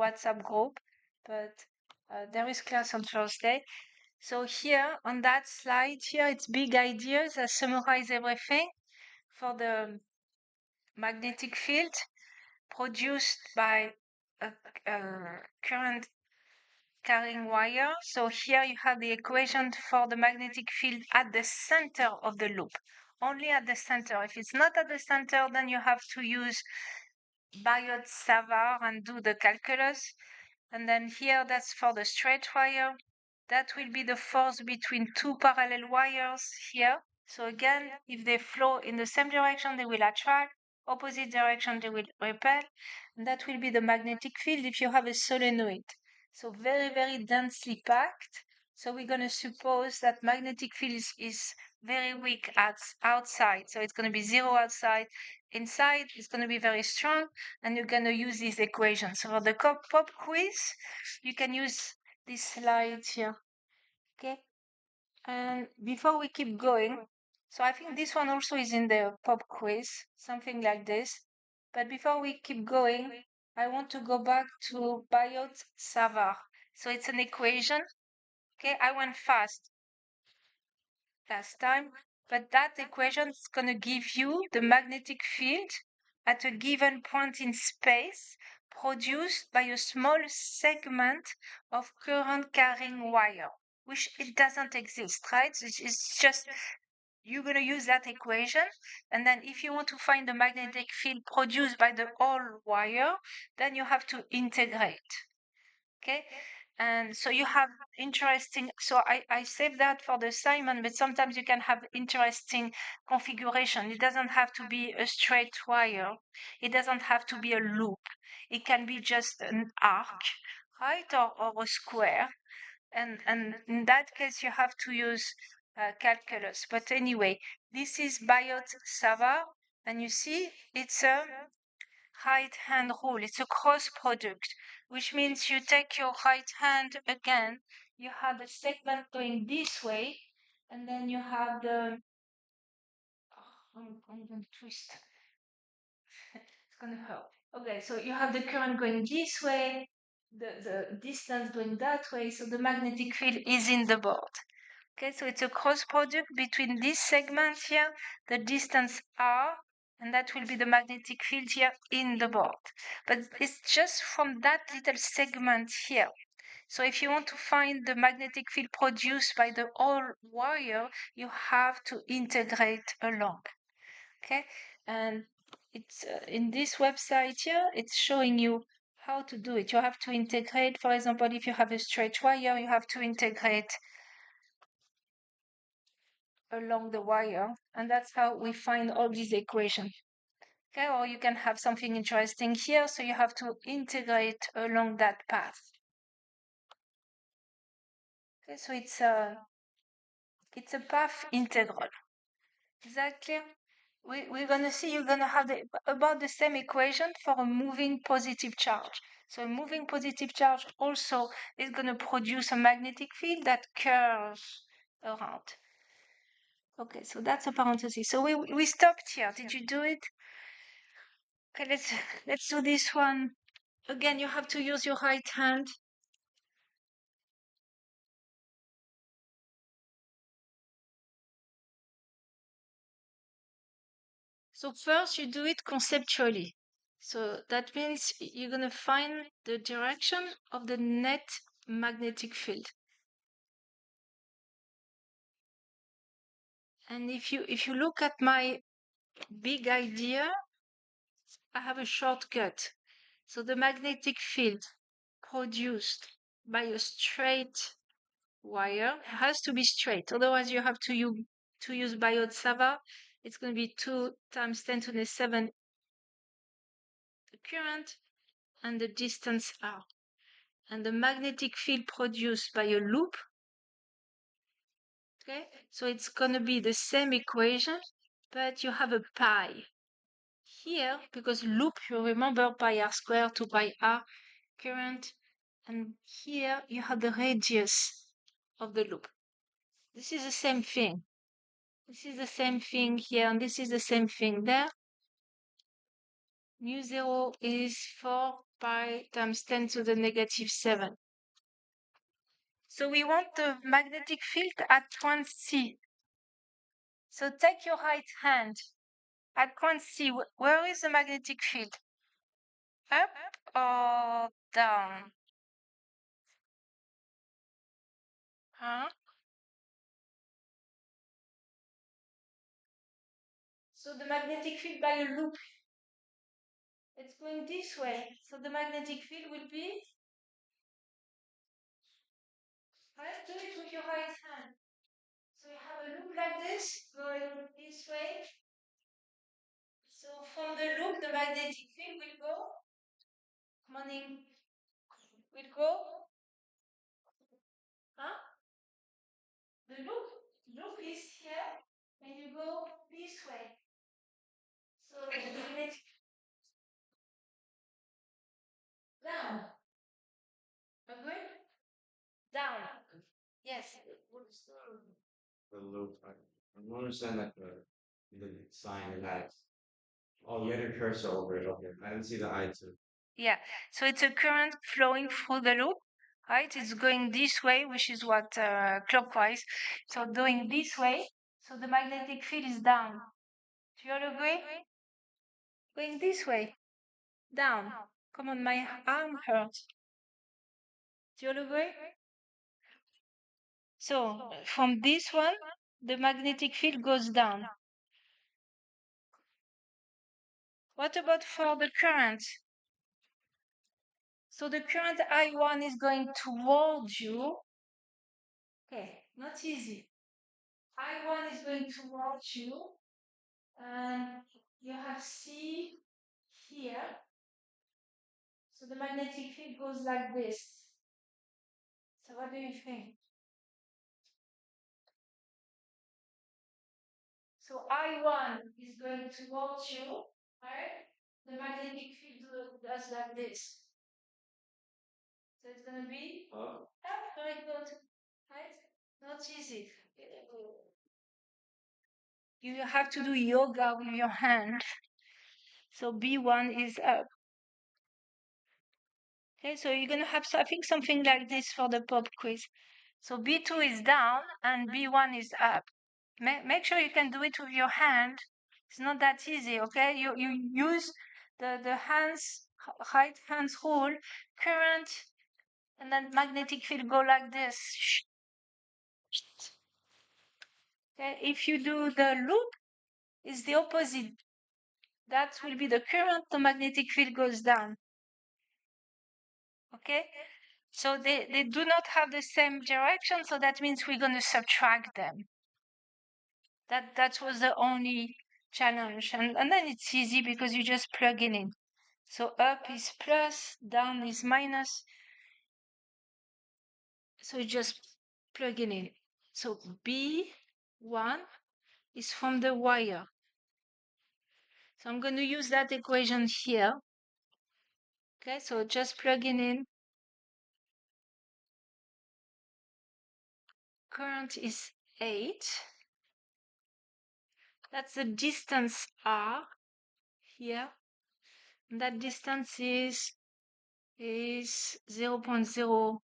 WhatsApp group, but there is class on Thursday. So here on that slide here, it's big ideas that summarize everything for the magnetic field produced by a current carrying wire. So here you have the equation for the magnetic field at the center of the loop, only at the center. If it's not at the center, then you have to use Biot-savart and do the calculus. And then here, that's for the straight wire. That will be the force between two parallel wires here. So again, if they flow in the same direction, they will attract. Opposite direction, they will repel. And that will be the magnetic field if you have a solenoid. So very, very densely packed. So we're going to suppose that magnetic field is very weak outside. So it's going to be 0 outside. Inside, it's going to be very strong. And you're going to use these equations. So for the pop quiz, you can use this slide here. Okay. And before we keep going, so I think this one also is in the pop quiz, something like this. But before we keep going, I want to go back to Biot-savart. So it's an equation. Okay, I went fast last time, but that equation is going to give you the magnetic field at a given point in space produced by a small segment of current carrying wire, which it doesn't exist, right? It's just, you're going to use that equation. And then if you want to find the magnetic field produced by the whole wire, then you have to integrate. Okay. And so you have interesting, so I save that for the assignment, but sometimes you can have interesting configuration. It doesn't have to be a straight wire. It doesn't have to be a loop. It can be just an arc, right? Or a square. And in that case, you have to use calculus. But anyway, this is Biot-savart, and you see it's a right hand rule. It's a cross product, which means you take your right hand again, you have the segment going this way, and then you have the, I'm going to twist. It's going to hurt. Okay, so you have the current going this way, the distance going that way, so the magnetic field is in the board. Okay, so it's a cross product between this segment here, the distance r, and that will be the magnetic field here in the board. But it's just from that little segment here. So if you want to find the magnetic field produced by the whole wire, you have to integrate along. Okay, and it's in this website here, it's showing you how to do it. You have to integrate, for example, if you have a straight wire, you have to integrate along the wire, and that's how we find all these equations. Okay, or you can have something interesting here, so you have to integrate along that path. Okay, so it's a path integral. Is that clear? We're gonna see you're gonna have about the same equation for a moving positive charge. So a moving positive charge also is gonna produce a magnetic field that curves around. Okay, so that's a parenthesis. So we stopped here. Did you do it? Okay, let's do this one. Again, you have to use your right hand. So first you do it conceptually. So that means you're going to find the direction of the net magnetic field. And if you look at my big idea, I have a shortcut. So the magnetic field produced by a straight wire has to be straight. Otherwise, you have to use Biot-savart. It's going to be 2 times 10 to the 7 the current and the distance r. And the magnetic field produced by a loop. Okay, so it's going to be the same equation, but you have a pi here because loop, you remember pi r squared to pi r current, and here you have the radius of the loop. This is the same thing. This is the same thing here, and this is the same thing there. Mu 0 is 4 pi times 10 to the negative 7. So we want the magnetic field at point C. So take your right hand. At point C, where is the magnetic field? Up or down? Huh? So the magnetic field by a loop, it's going this way. So the magnetic field will be, let's do it with your right hand. So you have a loop like this, going this way. So from the loop, the magnetic field will go, morning, will go, huh? The loop is here, and you go this way. So the magnetic down. Agree? Down. Yes. The loop. I don't understand that the sign it has. Oh, you had your cursor over it. Okay, I didn't see the I too. Yeah. So it's a current flowing through the loop, right? It's going this way, which is what clockwise. So going this way, so the magnetic field is down. Do you all agree? Going this way, down. Come on, my arm hurts. Do you all agree? So from this one, the magnetic field goes down. What about for the current? So the current I1 is going towards you. Okay, not easy. I1 is going towards you, and you have C here. So the magnetic field goes like this. So what do you think? So I1 is going towards you, right? The magnetic field does like this. So it's going to be very good, right? Not easy. You have to do yoga with your hand. So B1 is up. Okay, so you're going to have, I think, something like this for the pop quiz. So B2 is down and B1 is up. Make sure you can do it with your hand. It's not that easy, okay? You use the hands, right hands rule, current, and then magnetic field go like this. Okay, if you do the loop, it's the opposite. That will be the current, the magnetic field goes down. Okay? So they do not have the same direction, so that means we're going to subtract them. That was the only challenge. And then it's easy because you just plug it in. So up is plus, down is minus. So you just plug it in. So B1 is from the wire. So I'm going to use that equation here. Okay, so just plugging in. Current is 8. That's the distance R here. And that distance is 0.03.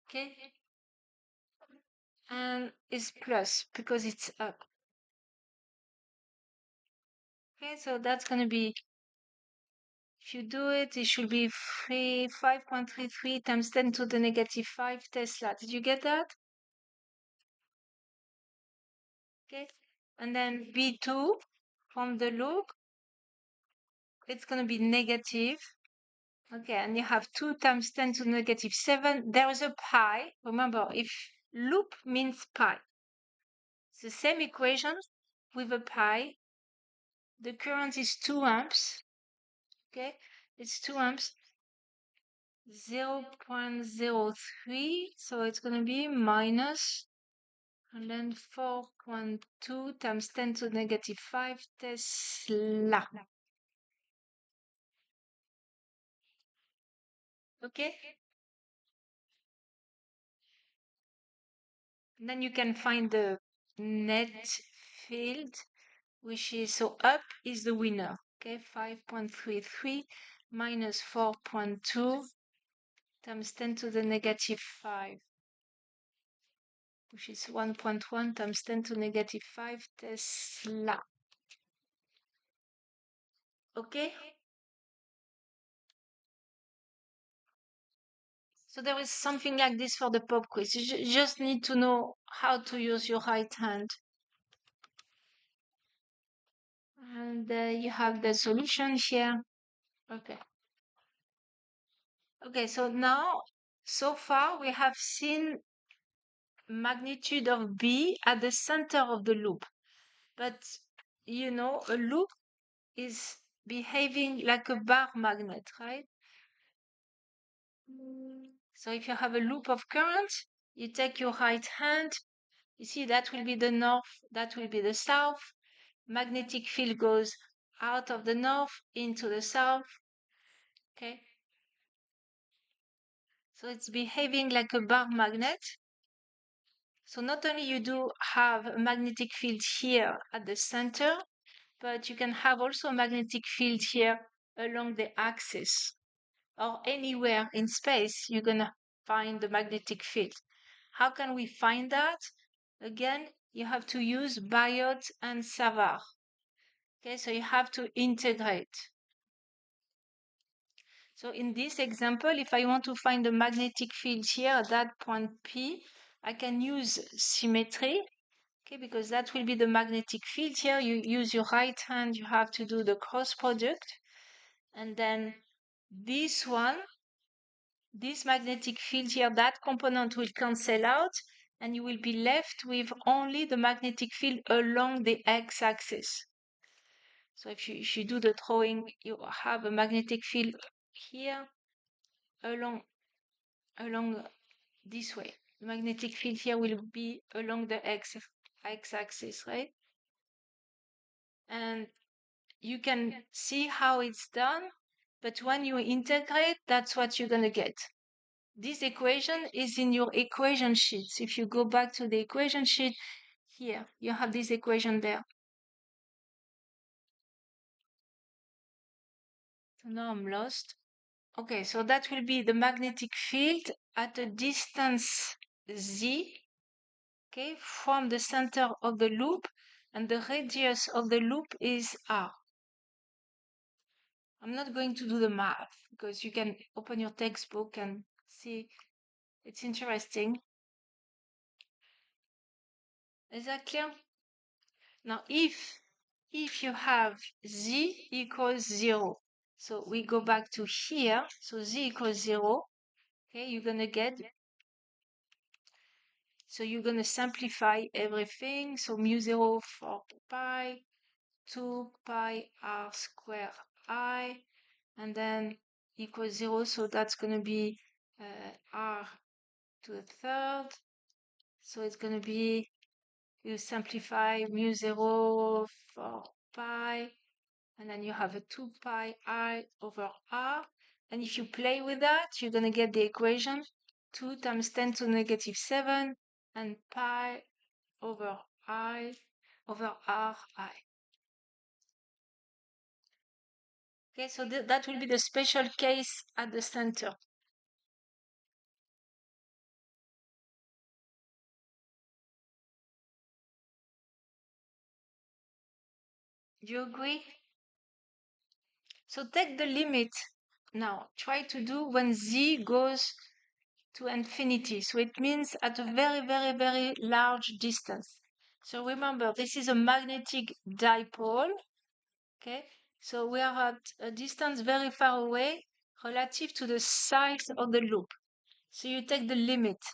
Okay, and it's plus because it's up. Okay, so that's going to be, if you do it, it should be 5.33 times 10 to the negative 5 Tesla. Did you get that? Okay, and then B2 from the loop, it's going to be negative. Okay, and you have 2 times 10 to the negative 7. There is a pi. Remember, if loop means pi. It's the same equation with a pi. The current is 2 amps. Okay, it's 2 amps. 0.03, so it's going to be minus, and then 4.2 times 10 to the negative 5 Tesla. Okay? And then you can find the net field, which is, so up is the winner. Okay, 5.33 minus 4.2 times 10 to the negative 5, which is 1.1 times 10 to negative 5 Tesla. Okay? So there is something like this for the pop quiz. You just need to know how to use your right hand. And you have the solution here. Okay. Okay, so now, so far we have seen magnitude of B at the center of the loop. But, you know, a loop is behaving like a bar magnet, right? So if you have a loop of current, you take your right hand, you see that will be the north, that will be the south. Magnetic field goes out of the north into the south. Okay. So it's behaving like a bar magnet. So not only you do have a magnetic field here at the center, but you can have also a magnetic field here along the axis, or anywhere in space you're gonna find the magnetic field. How can we find that? Again, you have to use Biot and Savart. Okay, so you have to integrate. So in this example, if I want to find the magnetic field here at that point P, I can use symmetry, okay, because that will be the magnetic field here. You use your right hand, you have to do the cross product. And then this one, this magnetic field here, that component will cancel out, and you will be left with only the magnetic field along the x-axis. So if you do the drawing, you have a magnetic field here along this way. The magnetic field here will be along the x-axis, right? And you can see how it's done, but when you integrate, that's what you're going to get. This equation is in your equation sheets. If you go back to the equation sheet, here, you have this equation there. So now I'm lost. Okay, so that will be the magnetic field at a distance z, okay, from the center of the loop, and the radius of the loop is r. I'm not going to do the math because you can open your textbook and see. It's interesting. Is that clear? Now, if you have z equals 0, so we go back to here, so z equals 0, okay, you're going to get, so you're going to simplify everything, so mu 0 4 pi, 2 pi r square I, and then equals 0, so that's going to be r to the third, so it's going to be, you simplify mu 0 4 pi, and then you have a 2 pi I over r. And if you play with that, you're going to get the equation 2 times 10 to the negative 7 and pi over I over ri. Okay, so that will be the special case at the center. Do you agree? So take the limit. Now, try to do when z goes to infinity. So it means at a very, very, very large distance. So remember, this is a magnetic dipole. Okay, so we are at a distance very far away relative to the size of the loop. So you take the limit.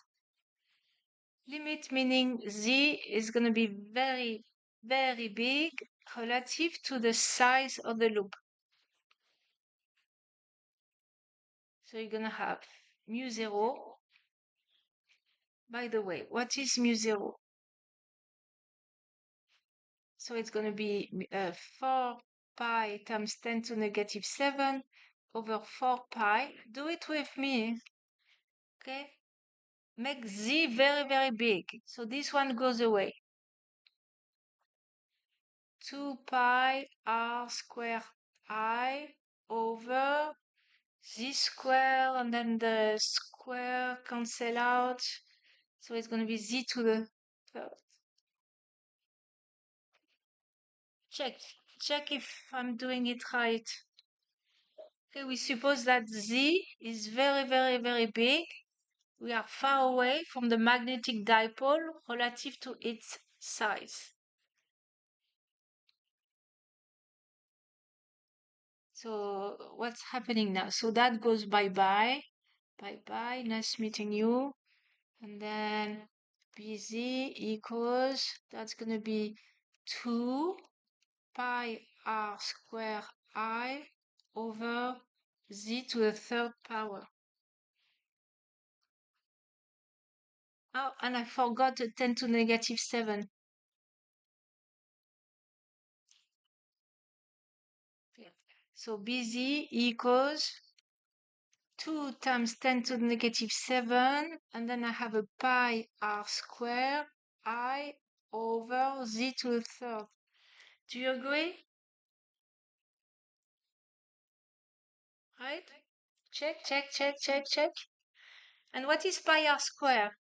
Limit meaning z is going to be very, very big relative to the size of the loop. So you're going to have mu 0. By the way, what is mu 0? So it's going to be 4 pi times 10 to negative 7 over 4 pi. Do it with me. Okay? Make z very, very big. So this one goes away. 2 pi r square I over z square, and then the square cancel out. So it's going to be z to the third. Check if I'm doing it right. Okay, we suppose that z is very, very, very big. We are far away from the magnetic dipole relative to its size. So what's happening now? So that goes bye-bye. Bye-bye, nice meeting you. And then BZ equals, that's going to be 2 pi r square I over z to the third power. Oh, and I forgot the 10 to the negative 7. Yeah. So BZ equals 2 times 10 to the negative 7, and then I have a pi r square I over z to the third. Do you agree? Right? Check, check, check, check, check. And what is pi r square?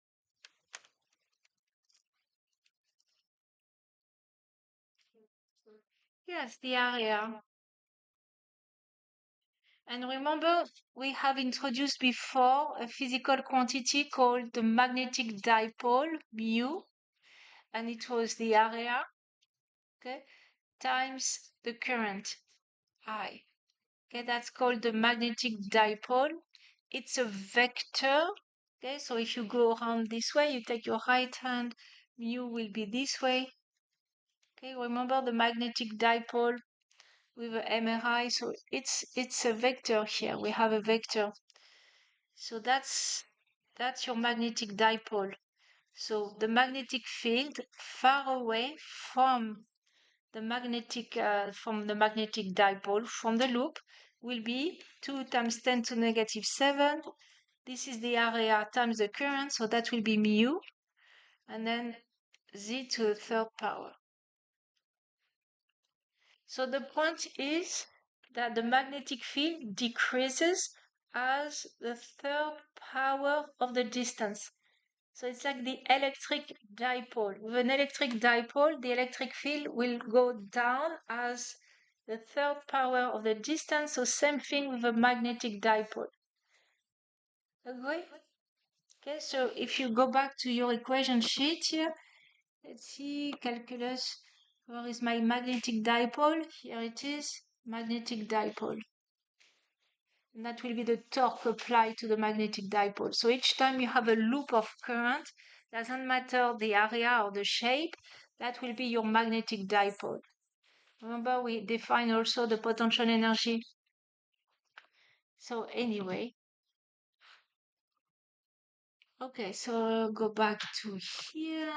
Yes, the area. And remember, we have introduced before a physical quantity called the magnetic dipole, mu, and it was the area, okay, times the current, I. Okay, that's called the magnetic dipole. It's a vector. Okay, so if you go around this way, you take your right hand, mu will be this way. Okay, remember the magnetic dipole with a MRI. So it's a vector here. We have a vector. So that's your magnetic dipole. So the magnetic field far away from the magnetic dipole from the loop will be 2 times 10 to the negative 7. This is the area times the current, so that will be mu, and then z to the third power. So the point is that the magnetic field decreases as the third power of the distance. So it's like the electric dipole. With an electric dipole, the electric field will go down as the third power of the distance. So same thing with a magnetic dipole. Agree? Okay, so if you go back to your equation sheet here, let's see, calculus, where is my magnetic dipole? Here it is, magnetic dipole. And that will be the torque applied to the magnetic dipole. So each time you have a loop of current, doesn't matter the area or the shape, that will be your magnetic dipole. Remember, we define also the potential energy. So anyway, okay, so go back to here.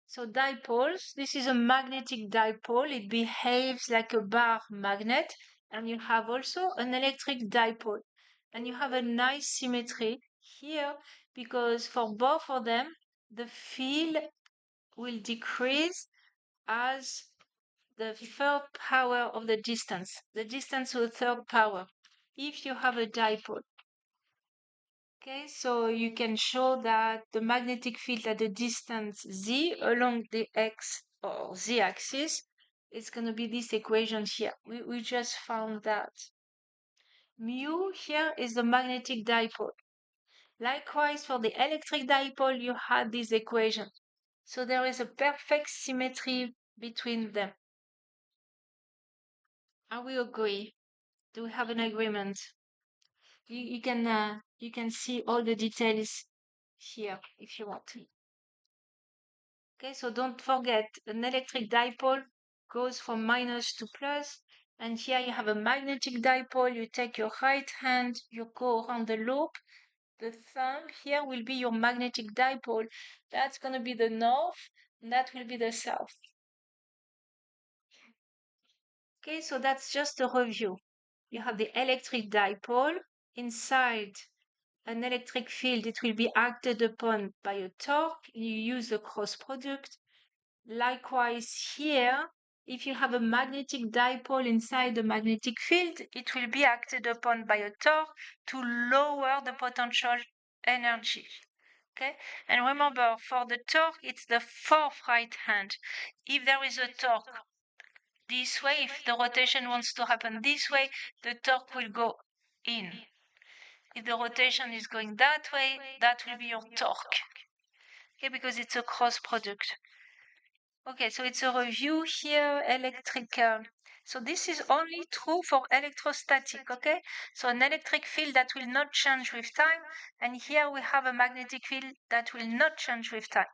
So dipoles, this is a magnetic dipole. It behaves like a bar magnet. And you have also an electric dipole. And you have a nice symmetry here because for both of them, the field will decrease as the third power of the distance to the third power, if you have a dipole. Okay, so you can show that the magnetic field at the distance z along the x or z axis is going to be this equation here. We just found that. Mu here is the magnetic dipole. Likewise, for the electric dipole, you had this equation. So there is a perfect symmetry between them. Are we agree? Do we have an agreement? You can see all the details here if you want to. Okay, so don't forget, an electric dipole goes from minus to plus, and here you have a magnetic dipole. You take your right hand, you go around the loop. The thumb here will be your magnetic dipole. That's going to be the north, and that will be the south. Okay, so that's just a review. You have the electric dipole. Inside an electric field, it will be acted upon by a torque. You use the cross product. Likewise here, if you have a magnetic dipole inside the magnetic field, it will be acted upon by a torque to lower the potential energy. Okay, and remember, for the torque, it's the fourth right hand. If there is a torque this way, if the rotation wants to happen this way, the torque will go in. If the rotation is going that way, that will be your torque. Okay, because it's a cross product. Okay, so it's a review here, electrical. So this is only true for electrostatic, okay? So an electric field that will not change with time, and here we have a magnetic field that will not change with time.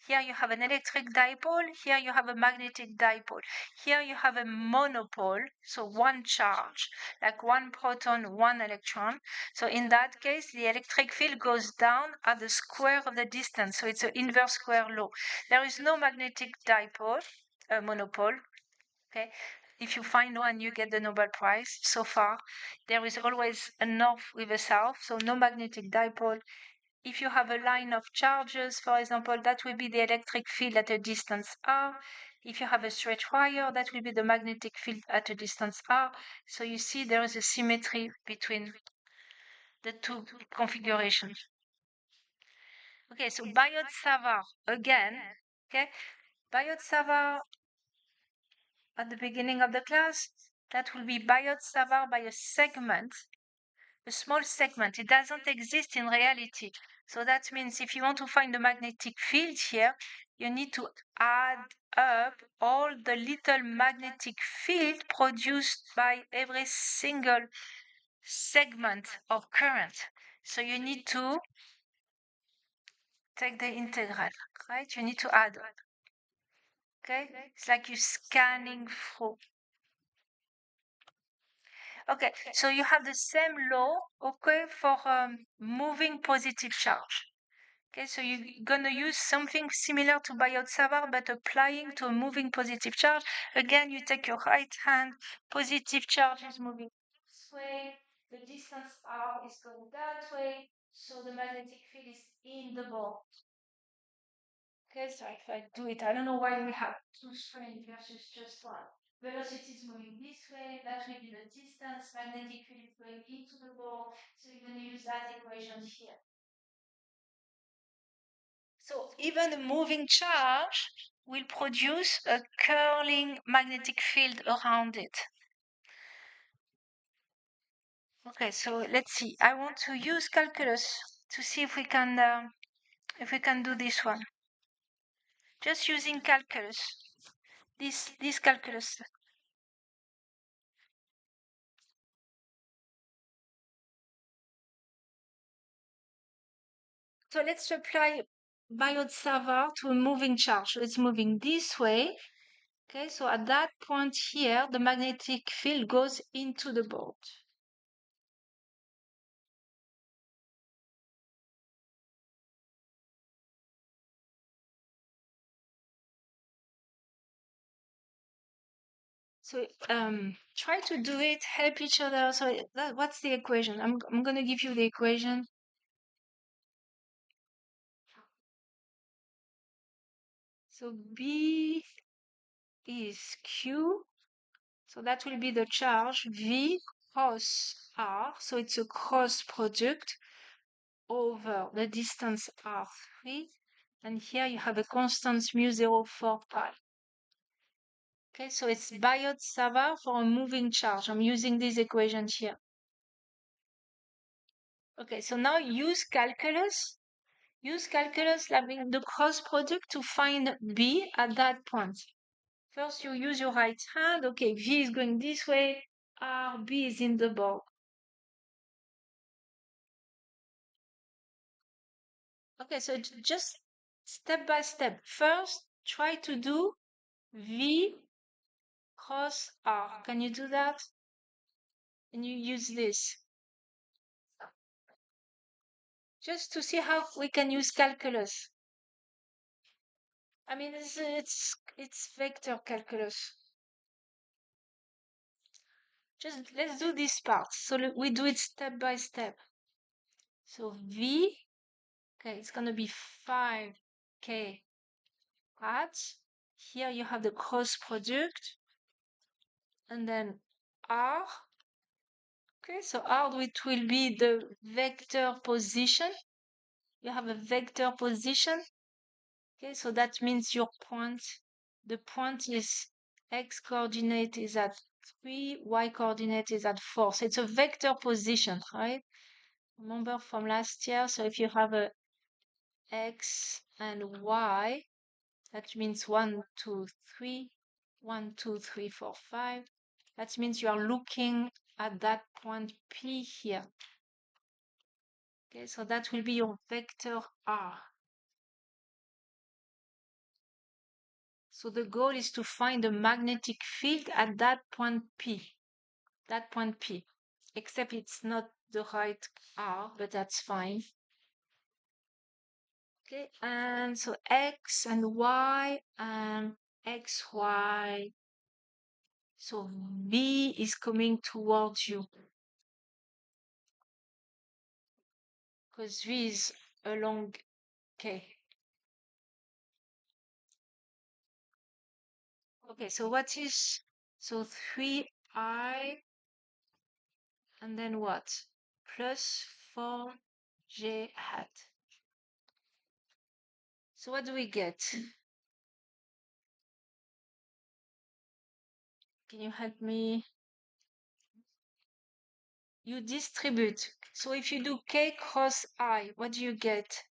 Here you have an electric dipole, here you have a magnetic dipole. Here you have a monopole, so one charge, like one proton, one electron. So in that case, the electric field goes down at the square of the distance, so it's an inverse square law. There is no magnetic dipole, monopole. Okay, if you find one, you get the Nobel Prize. So far, there is always a north with a south, so no magnetic dipole. If you have a line of charges, for example, that will be the electric field at a distance r. If you have a straight wire, that will be the magnetic field at a distance r. So you see there is a symmetry between the two configurations. Okay, so Biot-savart again. Okay, Biot-savart at the beginning of the class, that will be Biot-savart by a segment, a small segment. It doesn't exist in reality. So that means if you want to find the magnetic field here, you need to add up all the little magnetic field produced by every single segment of current. So you need to take the integral, right? You need to add up. Okay? It's like you're scanning through. Okay, so you have the same law, okay, for moving positive charge. Okay, so you're going to use something similar to Biot-savart, but applying to a moving positive charge. Again, you take your right hand, positive charge is moving this way, the distance r is going that way, so the magnetic field is in the ball. Okay, so if I do it, I don't know why we have two strings versus just one. Velocity is moving this way, that will be the distance, magnetic field is going into the ball, so you're going to use that equation here. So even a moving charge will produce a curling magnetic field around it. Okay, so let's see. I want to use calculus to see if we can do this one. Just using calculus. This calculus. So let's apply Biot-savart to a moving charge. So it's moving this way. Okay, so at that point here, the magnetic field goes into the board. So try to do it, help each other. So what's the equation? I'm going to give you the equation. So B is Q. So that will be the charge V cross R. So it's a cross product over the distance R3. And here you have a constant mu04 pi. Okay, so it's Biot-savart for a moving charge. I'm using this equation here. Okay, so now use calculus. Use calculus, like the cross product, to find B at that point. First, you use your right hand. Okay, V is going this way. R, B is in the board. Okay, so just step by step. First, try to do V cross R. Can you do that? And you use this. Just to see how we can use calculus. I mean, it's vector calculus. Just let's do this part. So we do it step by step. So V, okay, it's gonna be 5K watts. here you have the cross product, and then R. Okay, so R, it will be the vector position. You have a vector position. Okay, so that means your point, the point is x coordinate is at 3, y coordinate is at 4. So it's a vector position, right? Remember from last year, so if you have a x and y, that means 1, 2, 3, 1, 2, 3, 4, 5. That means you are looking at that point P here. Okay, so that will be your vector R. So the goal is to find the magnetic field at that point P. That point P. Except it's not the right R, but that's fine. Okay, and so X and Y and XY. So V is coming towards you. Because V is along K. Okay, so what is, so 3I, and then what? Plus 4J hat. So what do we get? Can you help me? You distribute. So if you do K cross I, what do you get?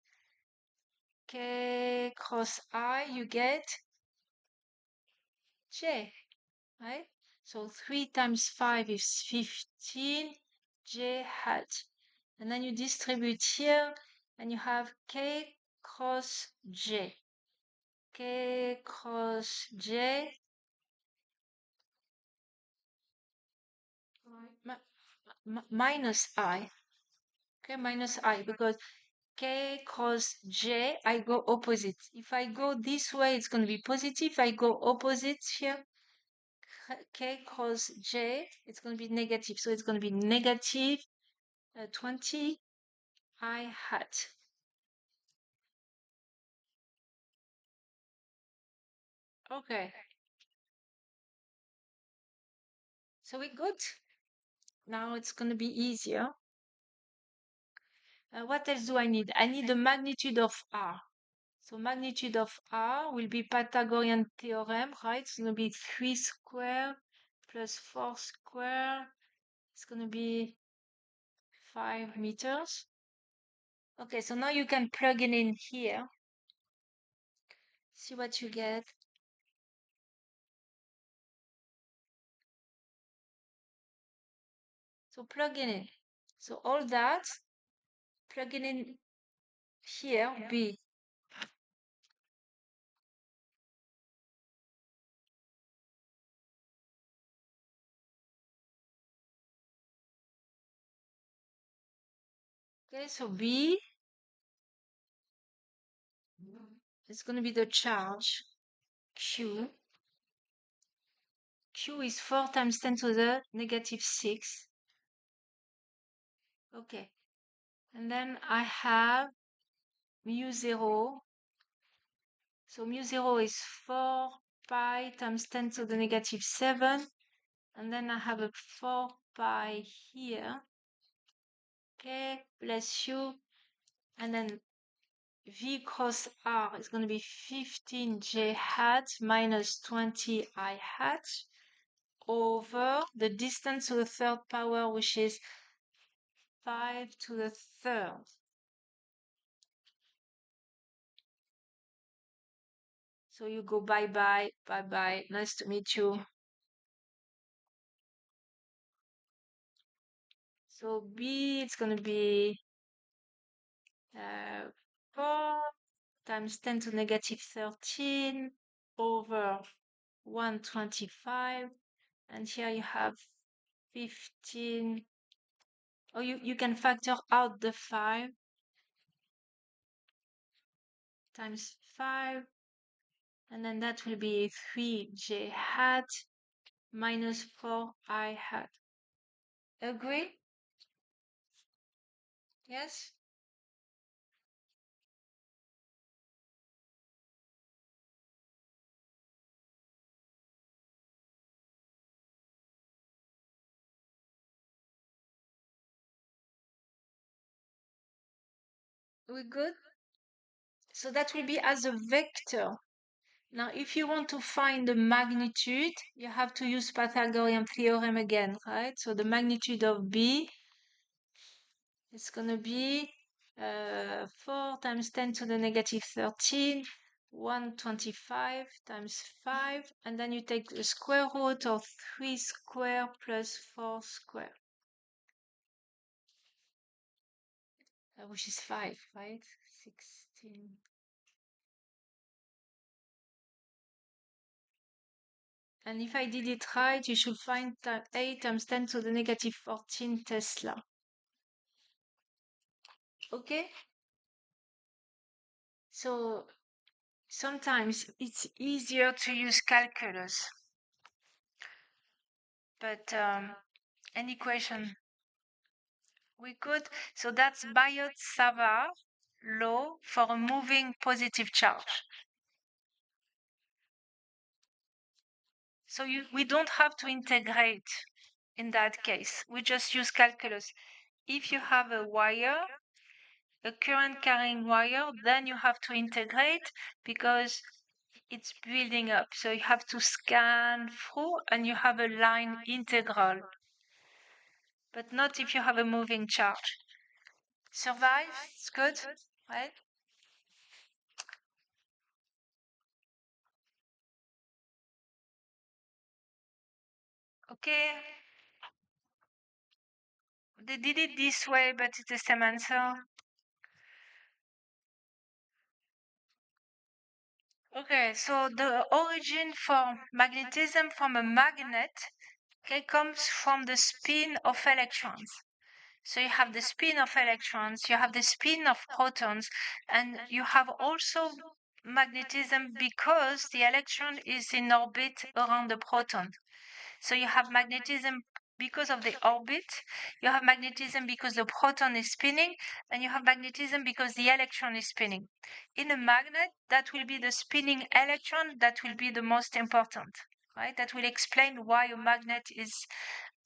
K cross I, you get J, right? So 3 times 5 is 15, J hat. And then you distribute here, and you have K cross J. K cross J minus I. Okay, minus I, because K cross J, I go opposite. If I go this way, it's going to be positive. If I go opposite here, K cross J, it's going to be negative. So it's going to be negative 20 I hat. Okay. So we good. Now it's going to be easier. What else do I need? I need the magnitude of R. So magnitude of R will be Pythagorean theorem, right? It's going to be 3 squared plus 4 squared. It's going to be 5 meters. Okay, so now you can plug it in here. See what you get. So plug it in. So all that, plug it in here, B. Okay, so B is going to be the charge. Q. Q is 4 times 10 to the negative 6. Okay. And then I have mu 0. So mu 0 is 4 pi times 10 to the negative 7. And then I have a 4 pi here. Okay, bless you. And then V cross R is going to be 15 J hat minus 20 I hat over the distance to the third power, which is 5 to the third. So you go bye-bye, bye-bye. Nice to meet you. So B, it's going to be 4 times 10 to negative 13 over 125. And here you have 15. Oh, you can factor out the 5 times 5. And then that will be 3J hat minus 4I hat. Agree? Yes? We good? So that will be as a vector. Now, if you want to find the magnitude, you have to use Pythagorean theorem again, right? So the magnitude of B is going to be 4 times 10 to the negative 13, 125 times 5, and then you take the square root of 3 square plus 4 square, which is 5, right? 16. And if I did it right, you should find 8 times 10 to the negative 14 Tesla. Okay? So sometimes it's easier to use calculus. But any question? We could. So that's Biot-savart law for a moving positive charge. So we don't have to integrate in that case. We just use calculus. If you have a wire, a current carrying wire, then you have to integrate because it's building up. So you have to scan through and you have a line integral. But not if you have a moving charge. Survive? It's good, right? Okay. They did it this way, but it's the same answer. Okay, so the origin for magnetism from a magnet, okay, comes from the spin of electrons. So you have the spin of electrons, you have the spin of protons, and you have also magnetism because the electron is in orbit around the proton. So you have magnetism because of the orbit, you have magnetism because the proton is spinning, and you have magnetism because the electron is spinning. In a magnet, that will be the spinning electron that will be the most important, right? That will explain why a magnet is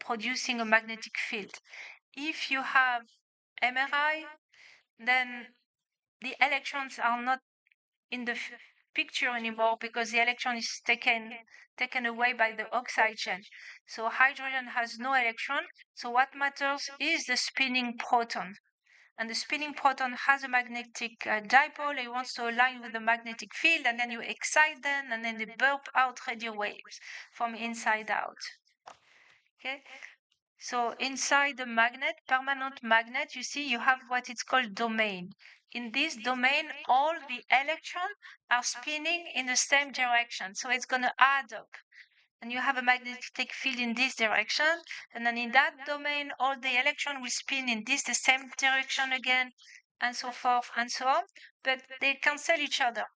producing a magnetic field. If you have MRI, then the electrons are not in the picture anymore because the electron is taken away by the oxygen. So hydrogen has no electron. So what matters is the spinning proton. And the spinning proton has a magnetic dipole. It wants to align with the magnetic field, and then you excite them, and then they burp out radio waves from inside out. Okay. So inside the magnet, permanent magnet, you see you have what it's called domain. In this domain, all the electrons are spinning in the same direction. So it's going to add up. And you have a magnetic field in this direction. And then in that domain, all the electrons will spin in this the same direction again, and so forth and so on. But they cancel each other.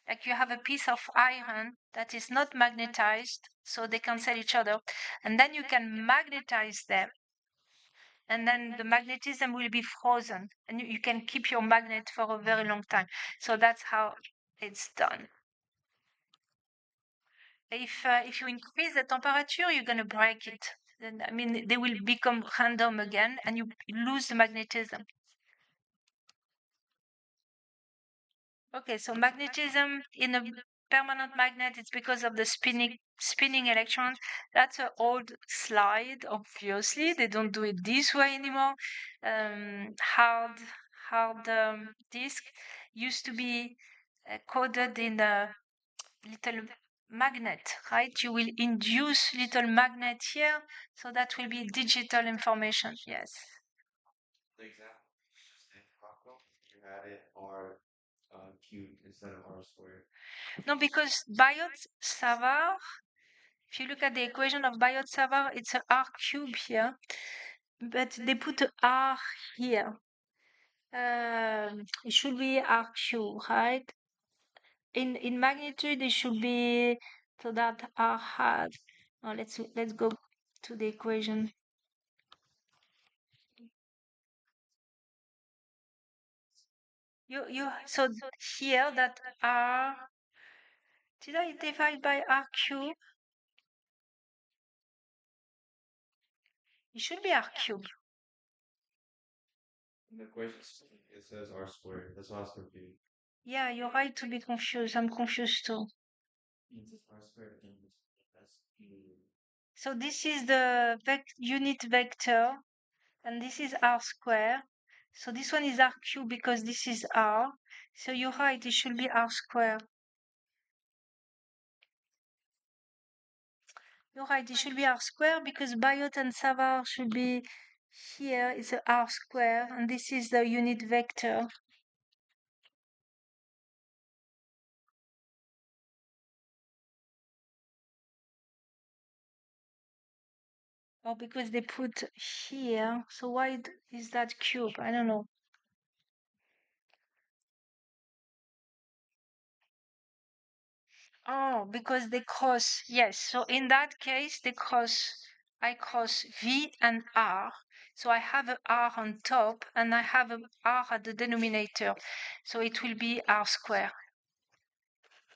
Like you have a piece of iron that is not magnetized, so they cancel each other. And then you can magnetize them, and then the magnetism will be frozen, and you can keep your magnet for a very long time. So that's how it's done. If you increase the temperature, you're going to break it. Then, I mean, they will become random again, and you lose the magnetism. Okay, so magnetism in a permanent magnet, it's because of the spinning electrons. That's an old slide, obviously. They don't do it this way anymore. Hard disk used to be coded in a little magnet, right? You will induce little magnet here, so that will be digital information. Yes. The example just in Rockwell, you had it R cubed instead of R squared. No, because Biot-savart, if you look at the equation of Biot-savart, it's a R cube here, but they put a R here. It should be R cube, right? In magnitude, it should be so that R hat. Now let's go to the equation. You so here that R, did I divide by R cube? It should be R cube. The equation it says R squared. That's why I was confused. Yeah, you're right to be confused. I'm confused too. It says R squared. And that's So this is the unit vector, and this is r square. So this one is r cubed because this is r. So you're right, it should be r square. You're right, it should be r square because Biot and Savart should be here. It's a r square, and this is the unit vector. Or because they put here. So why is that cube? I don't know. Oh, because they cross. Yes. So in that case, they cross. I cross V and R. So I have a R on top and I have a R at the denominator. So it will be R square.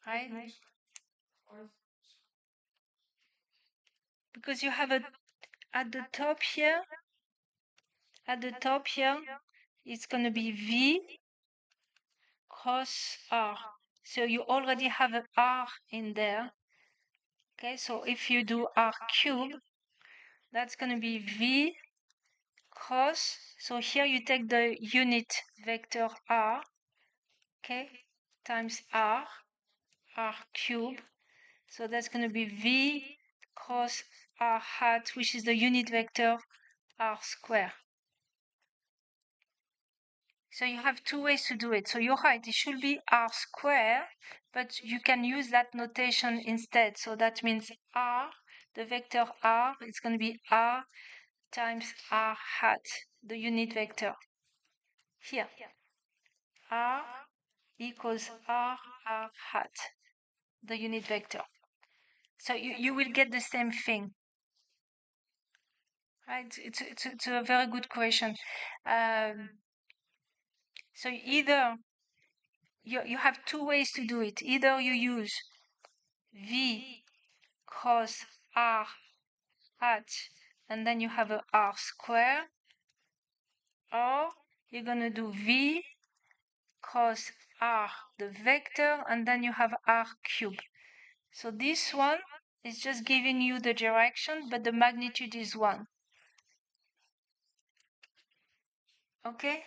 Right? Because you have a at the top here, it's going to be V cross R. So you already have an R in there. Okay, so if you do R cube, that's going to be V cross. So here you take the unit vector R, okay, times R cube. So that's going to be V cross R hat, which is the unit vector R square. So you have two ways to do it. So you're right, it should be R square, but you can use that notation instead. So that means R, the vector R, it's going to be R times R hat, the unit vector. Here, R equals R hat, the unit vector. So you will get the same thing. Right? It's a very good question. So either you have two ways to do it. Either you use V cross R hat and then you have a R square, or you're going to do V cross R the vector and then you have R cube. So this one is just giving you the direction, but the magnitude is 1. Okay?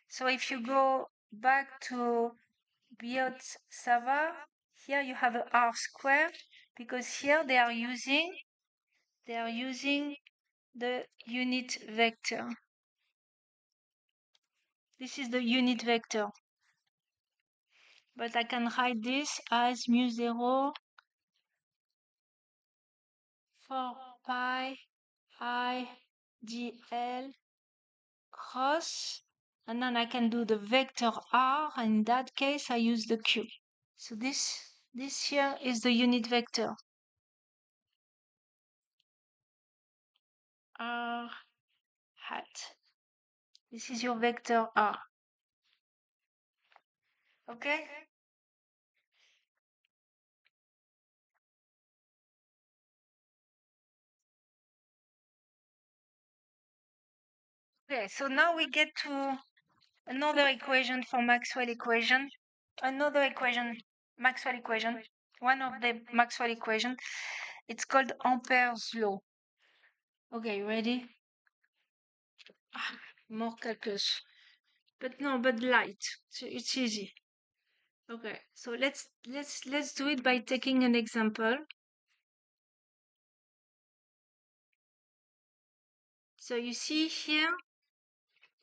So if you go back to Biot-savart, here you have a R square because here they are using the unit vector. This is the unit vector. But I can write this as mu0 4 pi I dl cross, and then I can do the vector r, and in that case I use the cube. So this here is the unit vector r hat. This is your vector r. Okay? Okay, so now we get to another equation for Maxwell equation. Another equation, Maxwell equation, one of the Maxwell equation. It's called Amperes law. Okay, ready? More calculus. But no, but light. So it's easy. Okay, so let's do it by taking an example. So you see here,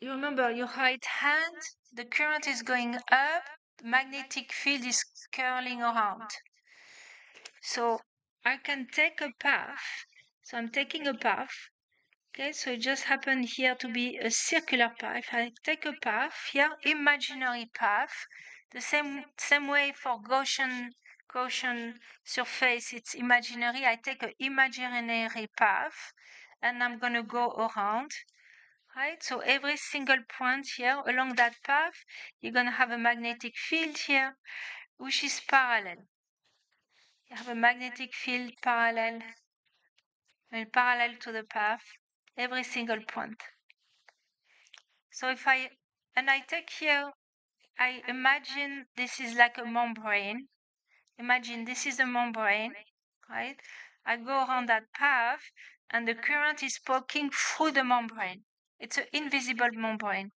you remember your right hand, the current is going up, the magnetic field is curling around. So I can take a path. So I'm taking a path. Okay, so it just happened here to be a circular path. I take a path here, imaginary path. The same way for Gaussian surface, it's imaginary. I take an imaginary path, and I'm gonna go around. Right, so every single point here along that path, you're gonna have a magnetic field here, which is parallel. You have a magnetic field parallel to the path, every single point. So if I take here, I imagine this is like a membrane. Imagine this is a membrane, right? I go around that path and the current is poking through the membrane. It's an invisible membrane.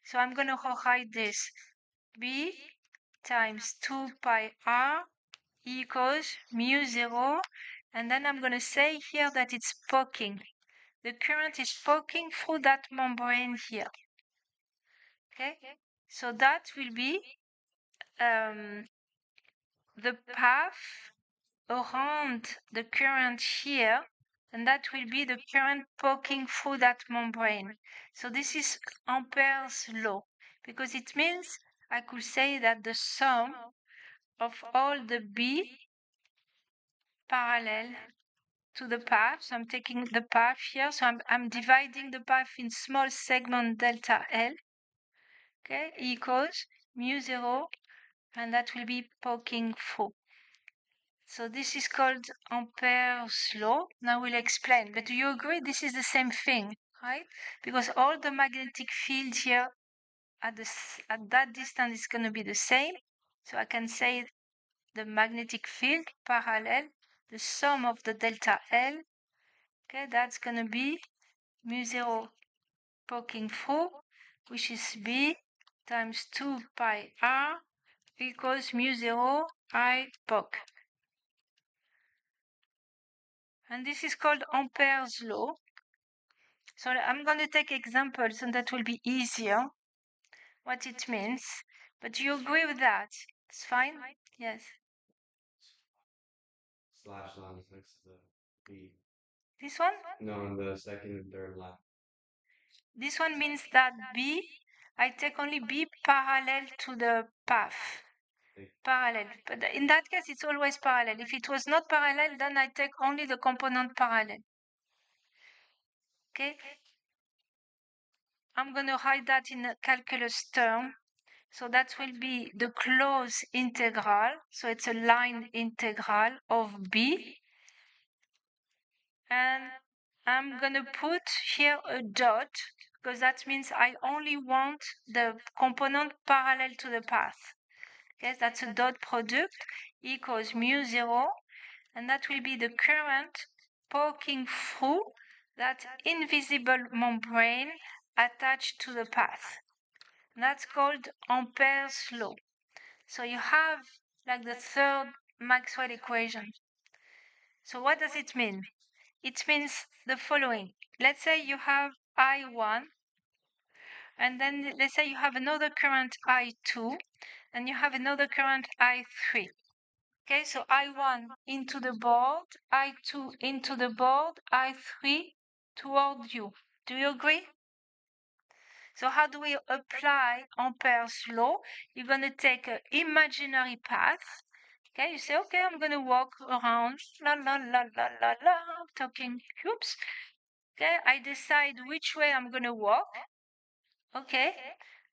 So I'm going to write this. B times 2 pi r equals mu 0. And then I'm going to say here that it's poking. The current is poking through that membrane here. Okay? So that will be the path around the current here, and that will be the current poking through that membrane. So this is Ampere's law, because it means I could say that the sum of all the B parallel to the path, so I'm taking the path here, so I'm dividing the path in small segment delta L, okay, equals mu 0, and that will be poking through. So this is called Ampere's law. Now we'll explain. But do you agree this is the same thing, right? Because all the magnetic field here at that distance is going to be the same. So I can say the magnetic field parallel, the sum of the delta L, okay, that's going to be mu 0 poking through, which is B times 2 pi r equals mu 0 I poke. And this is called Ampere's law. So I'm going to take examples and that will be easier what it means. But you agree with that? It's fine? Yes. Slash lines next to the B. This one? No, in the second and third line. This one means that B, I take only B parallel to the path. Parallel. But in that case, it's always parallel. If it was not parallel, then I take only the component parallel. Okay? I'm going to write that in a calculus term. So that will be the closed integral. So it's a line integral of B. And I'm going to put here a dot because that means I only want the component parallel to the path. Okay, that's a dot product equals mu 0. And that will be the current poking through that invisible membrane attached to the path. That's called Ampere's law. So you have like the third Maxwell equation. So what does it mean? It means the following. Let's say you have I1, and then let's say you have another current I2, and you have another current I3. Okay, so I1 into the board, I2 into the board, I3 toward you. Do you agree? So how do we apply Ampere's law? You're going to take an imaginary path. Okay, you say, okay, I'm going to walk around, la la la la la la, talking cubes. Okay, I decide which way I'm going to walk. Okay,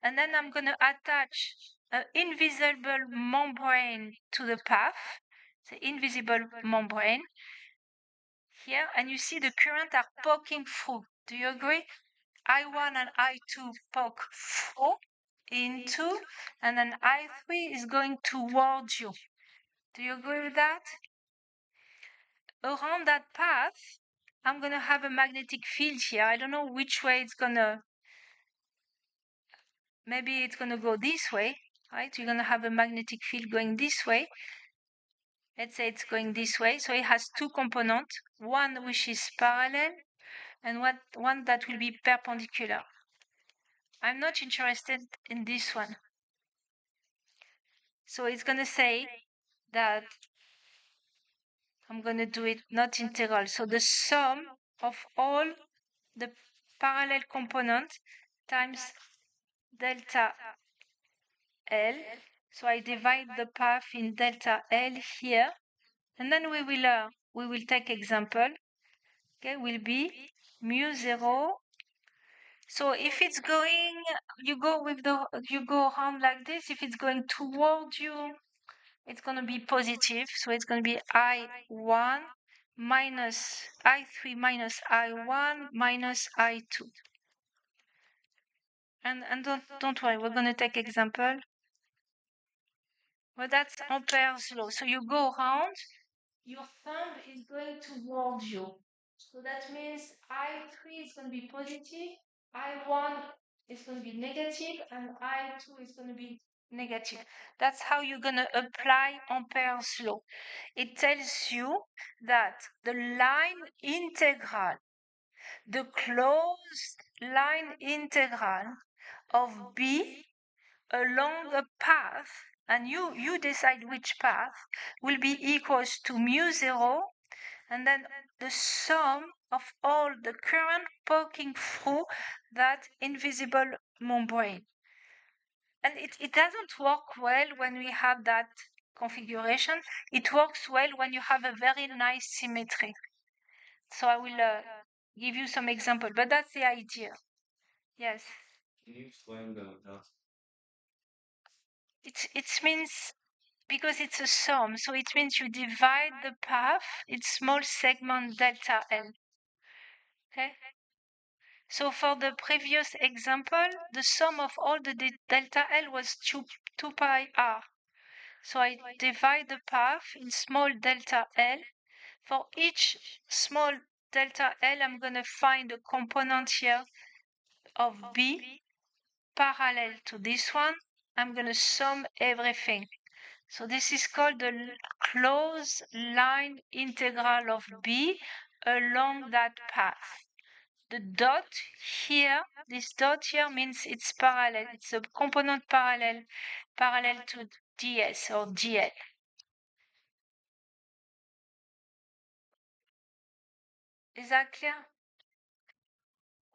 and then I'm going to attach an invisible membrane to the path, the invisible membrane here, and you see the current are poking through. Do you agree? I1 and I2 poke through into, and then I3 is going towards you. Do you agree with that? Around that path, I'm going to have a magnetic field here. I don't know which way it's going to, maybe it's going to go this way, right? You're going to have a magnetic field going this way. Let's say it's going this way. So it has two components, one which is parallel and one that will be perpendicular. I'm not interested in this one. So it's going to say that I'm going to do it not integral. So the sum of all the parallel components times delta L. So I divide the path in delta L here. And then we will take example. Okay, will be mu 0. So if it's going, you go around like this. If it's going toward you, it's going to be positive. So it's going to be I1 minus I3 minus I1 minus I2. And don't worry, we're going to take example. Well, that's Ampere's law. So you go around, your thumb is going towards you. So that means I3 is going to be positive, I1 is going to be negative, and I2 is going to be negative. That's how you're going to apply Ampere's law. It tells you that the line integral, the closed line integral of B along a path, and you decide which path, will be equals to mu 0, and then the sum of all the current poking through that invisible membrane. And it doesn't work well when we have that configuration. It works well when you have a very nice symmetry. So I will give you some example, but that's the idea. Yes. Can you explain the delta? It means because it's a sum, so it means you divide the path in small segment delta L. Okay? So for the previous example, the sum of all the delta L was 2 pi r. So I divide the path in small delta L. For each small delta L, I'm going to find a component here of B parallel to this one. I'm going to sum everything. So this is called the closed line integral of B along that path. The dot here, this dot here means it's parallel. It's a component parallel to ds or dl. Is that clear?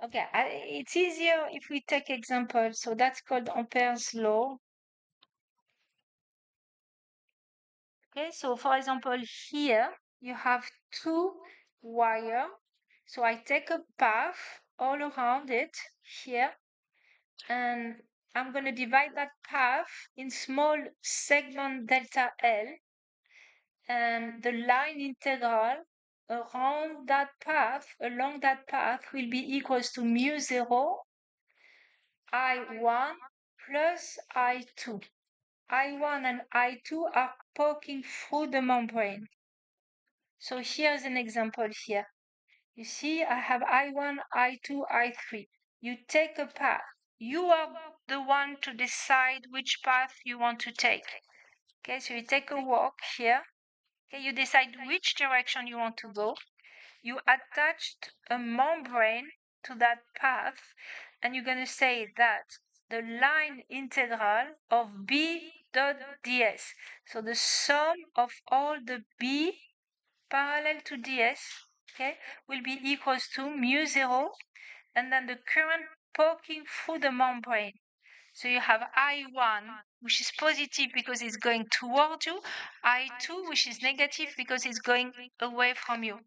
Okay, it's easier if we take example. So that's called Ampere's law. Okay, so for example, here you have two wire. So I take a path all around it here, and I'm going to divide that path in small segment delta L, and the line integral around that path, along that path, will be equals to mu 0 I1 plus I2. I1 and I2 are poking through the membrane. So here's an example here. You see, I have I1, I2, I3. You take a path. You are the one to decide which path you want to take. Okay, so you take a walk here. Okay, you decide which direction you want to go. You attached a membrane to that path, and you're going to say that the line integral of B dot ds, so the sum of all the B parallel to ds, okay, will be equals to mu 0, and then the current poking through the membrane. So you have I1, which is positive because it's going toward you, I2, which is negative because it's going away from you.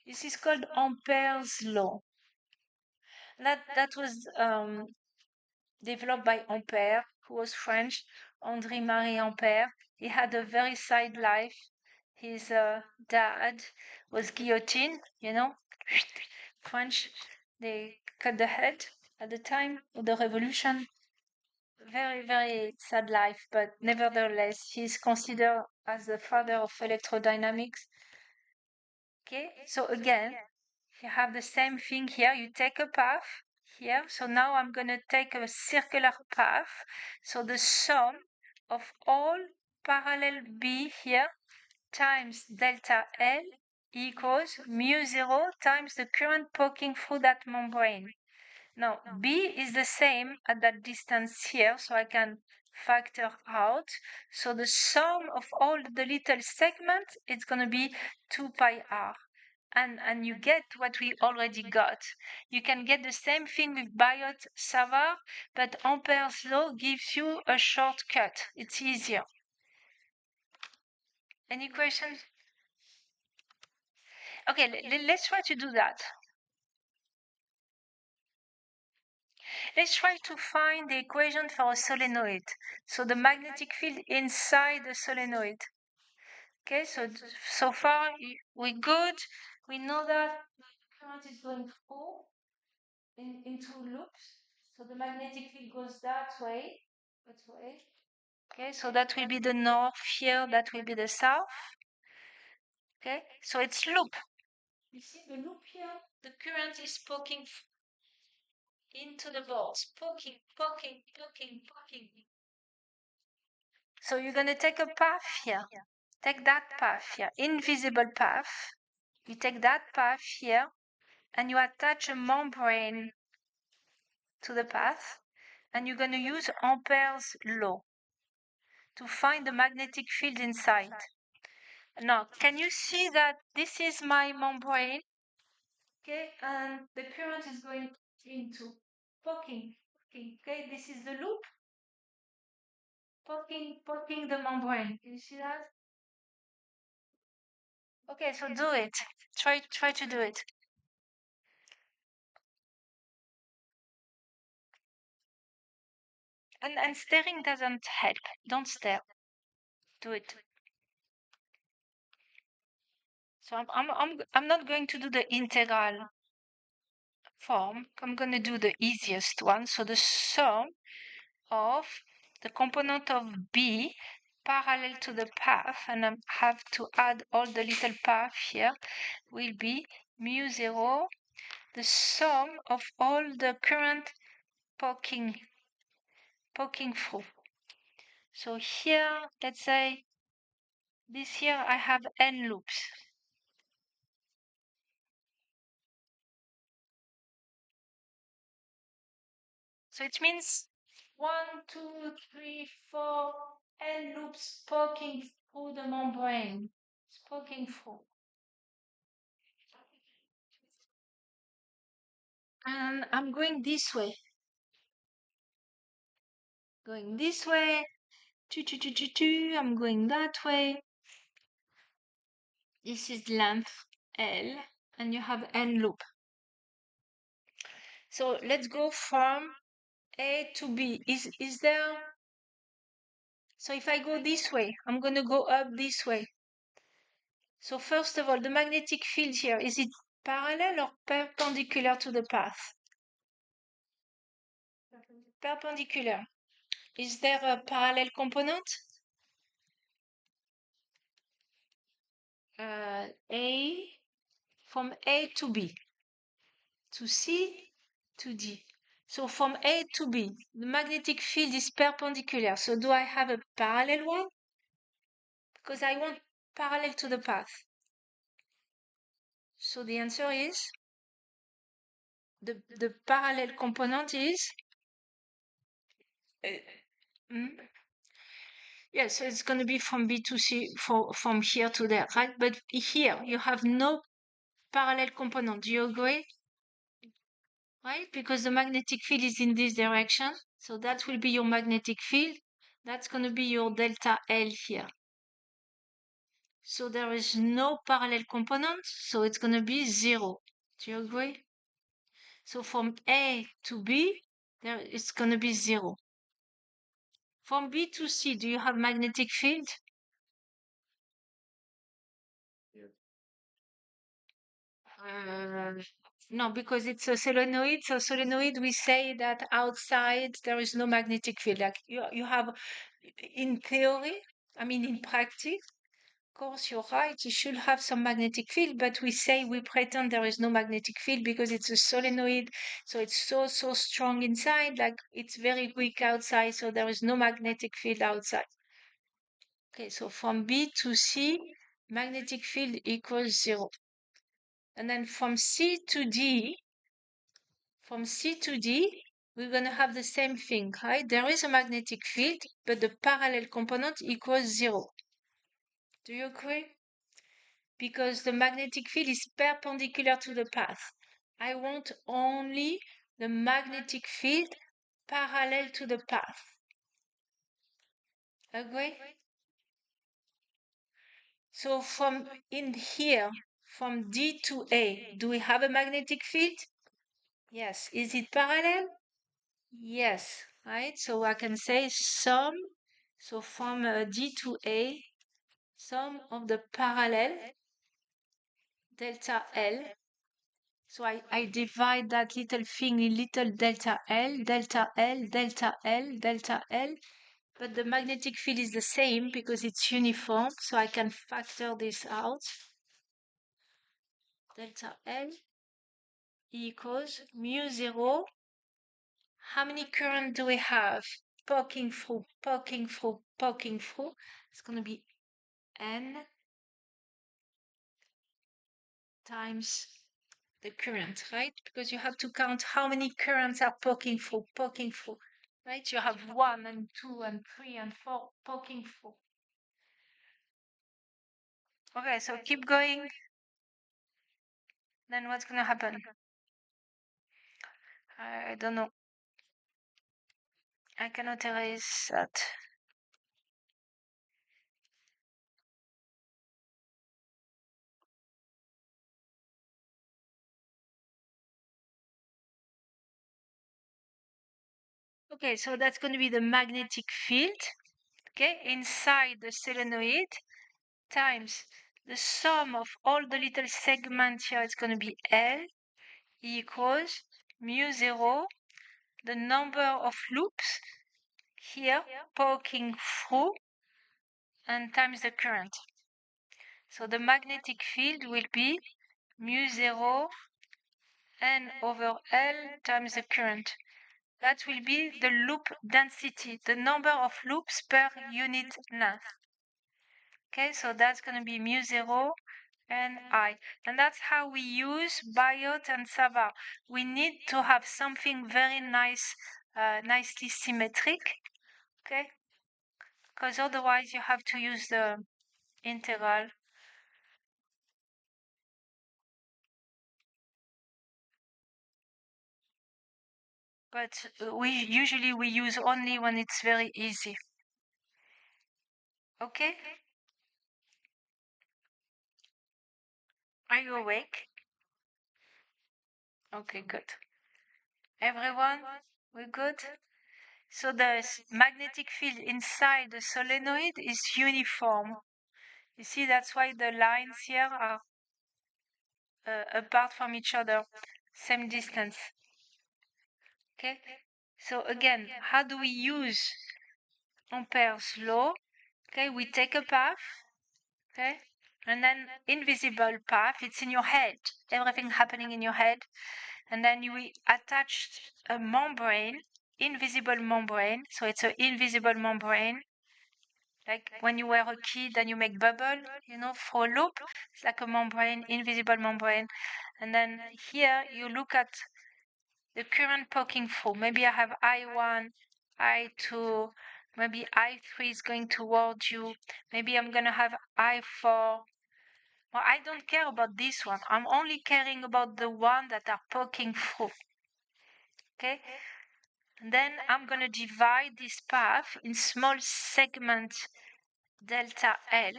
This is called Ampere's law. That was developed by Ampere, who was French, André-Marie Ampère. He had a very sad life. His dad was guillotined, French. They cut the head at the time of the revolution. Very, very sad life, but nevertheless, he's considered as the father of electrodynamics. Okay, so again, you have the same thing here. You take a path here. So now I'm going to take a circular path. So the sum of all parallel B here times delta L equals mu 0 times the current poking through that membrane. Now, B is the same at that distance here, so I can factor out. So the sum of all the little segments is going to be 2 pi r. And you get what we already got. You can get the same thing with Biot-savart, but Ampere's law gives you a shortcut. It's easier. Any questions? Okay, let's try to do that. Let's try to find the equation for a solenoid. So the magnetic field inside the solenoid. Okay, so far we're good. We know that the current is going through into loops. So the magnetic field goes that way. Okay, so that will be the north here, that will be the south. Okay, so it's loop. You see the loop here? The current is poking into the balls. Poking. So you're going to take a path here. Take that path here, invisible path. You take that path here and you attach a membrane to the path, and you're going to use Amperes law to find the magnetic field inside. Now, can you see that this is my membrane? Okay, and the current is going into poking. Okay, this is the loop. Poking the membrane. Can you see that? Okay, so do it. Try to do it. And staring doesn't help. Don't stare. Do it. So I'm not going to do the integral form. I'm going to do the easiest one. So the sum of the component of B parallel to the path, and I have to add all the little path here, will be mu 0, the sum of all the current poking through. So here, let's say this here I have n loops. So it means 1, 2, 3, 4 n loops poking through the membrane. It's poking through. And I'm going this way. Going this way. I'm going that way. This is length L, and you have n loop. So let's go from A to B. Is there? So if I go this way, I'm going to go up this way. So first of all, the magnetic field here, is it parallel or perpendicular to the path? Perpendicular. Is there a parallel component? A, from A to B, to C, to D. So from A to B, the magnetic field is perpendicular. So do I have a parallel one? Because I want parallel to the path. So the answer is the parallel component is yes, so it's going to be from B to C, from here to there, right? But here you have no parallel component. Do you agree? Right? Because the magnetic field is in this direction. So that will be your magnetic field. That's going to be your delta L here. So there is no parallel component. So it's going to be 0. Do you agree? So from A to B, it's going to be 0. From B to C, do you have magnetic field? No, because it's a solenoid. So solenoid, we say that outside there is no magnetic field. Like you have, in theory, I mean in practice, of course you're right, you should have some magnetic field, but we pretend there is no magnetic field because it's a solenoid. So it's so strong inside, like it's very weak outside. So there is no magnetic field outside. Okay, so from B to C, magnetic field equals 0. And then from C to D, we're going to have the same thing, right? There is a magnetic field, but the parallel component equals 0. Do you agree? Because the magnetic field is perpendicular to the path. I want only the magnetic field parallel to the path. Agree? So from in here, from D to A, do we have a magnetic field? Yes. Is it parallel? Yes. Right? So I can say sum. So from D to A, sum of the parallel delta L. So I divide that little thing in little delta L, delta L, delta L, delta L. But the magnetic field is the same because it's uniform. So I can factor this out. Delta L equals mu 0. How many current do we have? Poking through, poking through, poking through. It's going to be N times the current, right? Because you have to count how many currents are poking through, right? You have 1 and 2 and 3 and 4 poking through. Okay, so keep going. Then what's going to happen? I don't know. I cannot erase that. Okay, so that's going to be the magnetic field, okay, inside the solenoid times the sum of all the little segments here. It's going to be L equals mu 0, the number of loops here poking through, and times the current. So the magnetic field will be mu 0 N over L times the current. That will be the loop density, the number of loops per unit length. Okay, so that's going to be mu 0 and I. And that's how we use Biot and Savart. We need to have something very nice, nicely symmetric, okay? Because otherwise you have to use the integral. But we use only when it's very easy. Okay? Are you awake? Okay, good. Everyone, we're good? So the magnetic field inside the solenoid is uniform. You see, that's why the lines here are apart from each other, same distance. Okay? So again, how do we use Ampere's law? Okay, we take a path, okay? And then invisible path, it's in your head, everything happening in your head. And then we attach a membrane, invisible membrane. So it's an invisible membrane. Like when you were a kid and you make bubble, for a loop, it's like a membrane, invisible membrane. And then here you look at the current poking through. Maybe I have I1, I2, maybe I3 is going towards you. Maybe I'm going to have I4. Well, I don't care about this one. I'm only caring about the one that are poking through. Okay? And then I'm going to divide this path in small segments delta L.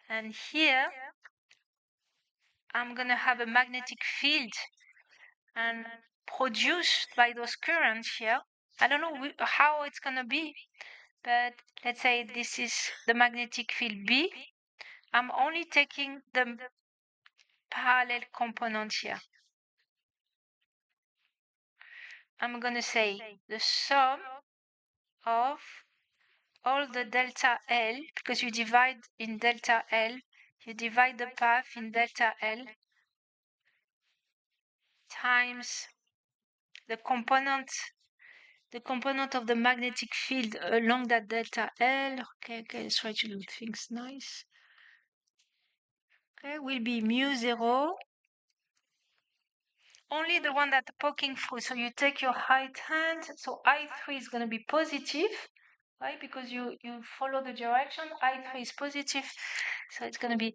And here I'm going to have a magnetic field and produced by those currents here. I don't know how it's going to be, but let's say this is the magnetic field B. I'm only taking the parallel component here. I'm going to say the sum of all the delta L, because you divide in delta L, you divide the path in delta L times the component of the magnetic field along that delta L. Okay, let's try to do things nice. Okay, will be mu 0. Only the one that poking through. So you take your right hand. So I3 is going to be positive, right? Because you follow the direction. I3 is positive. So it's going to be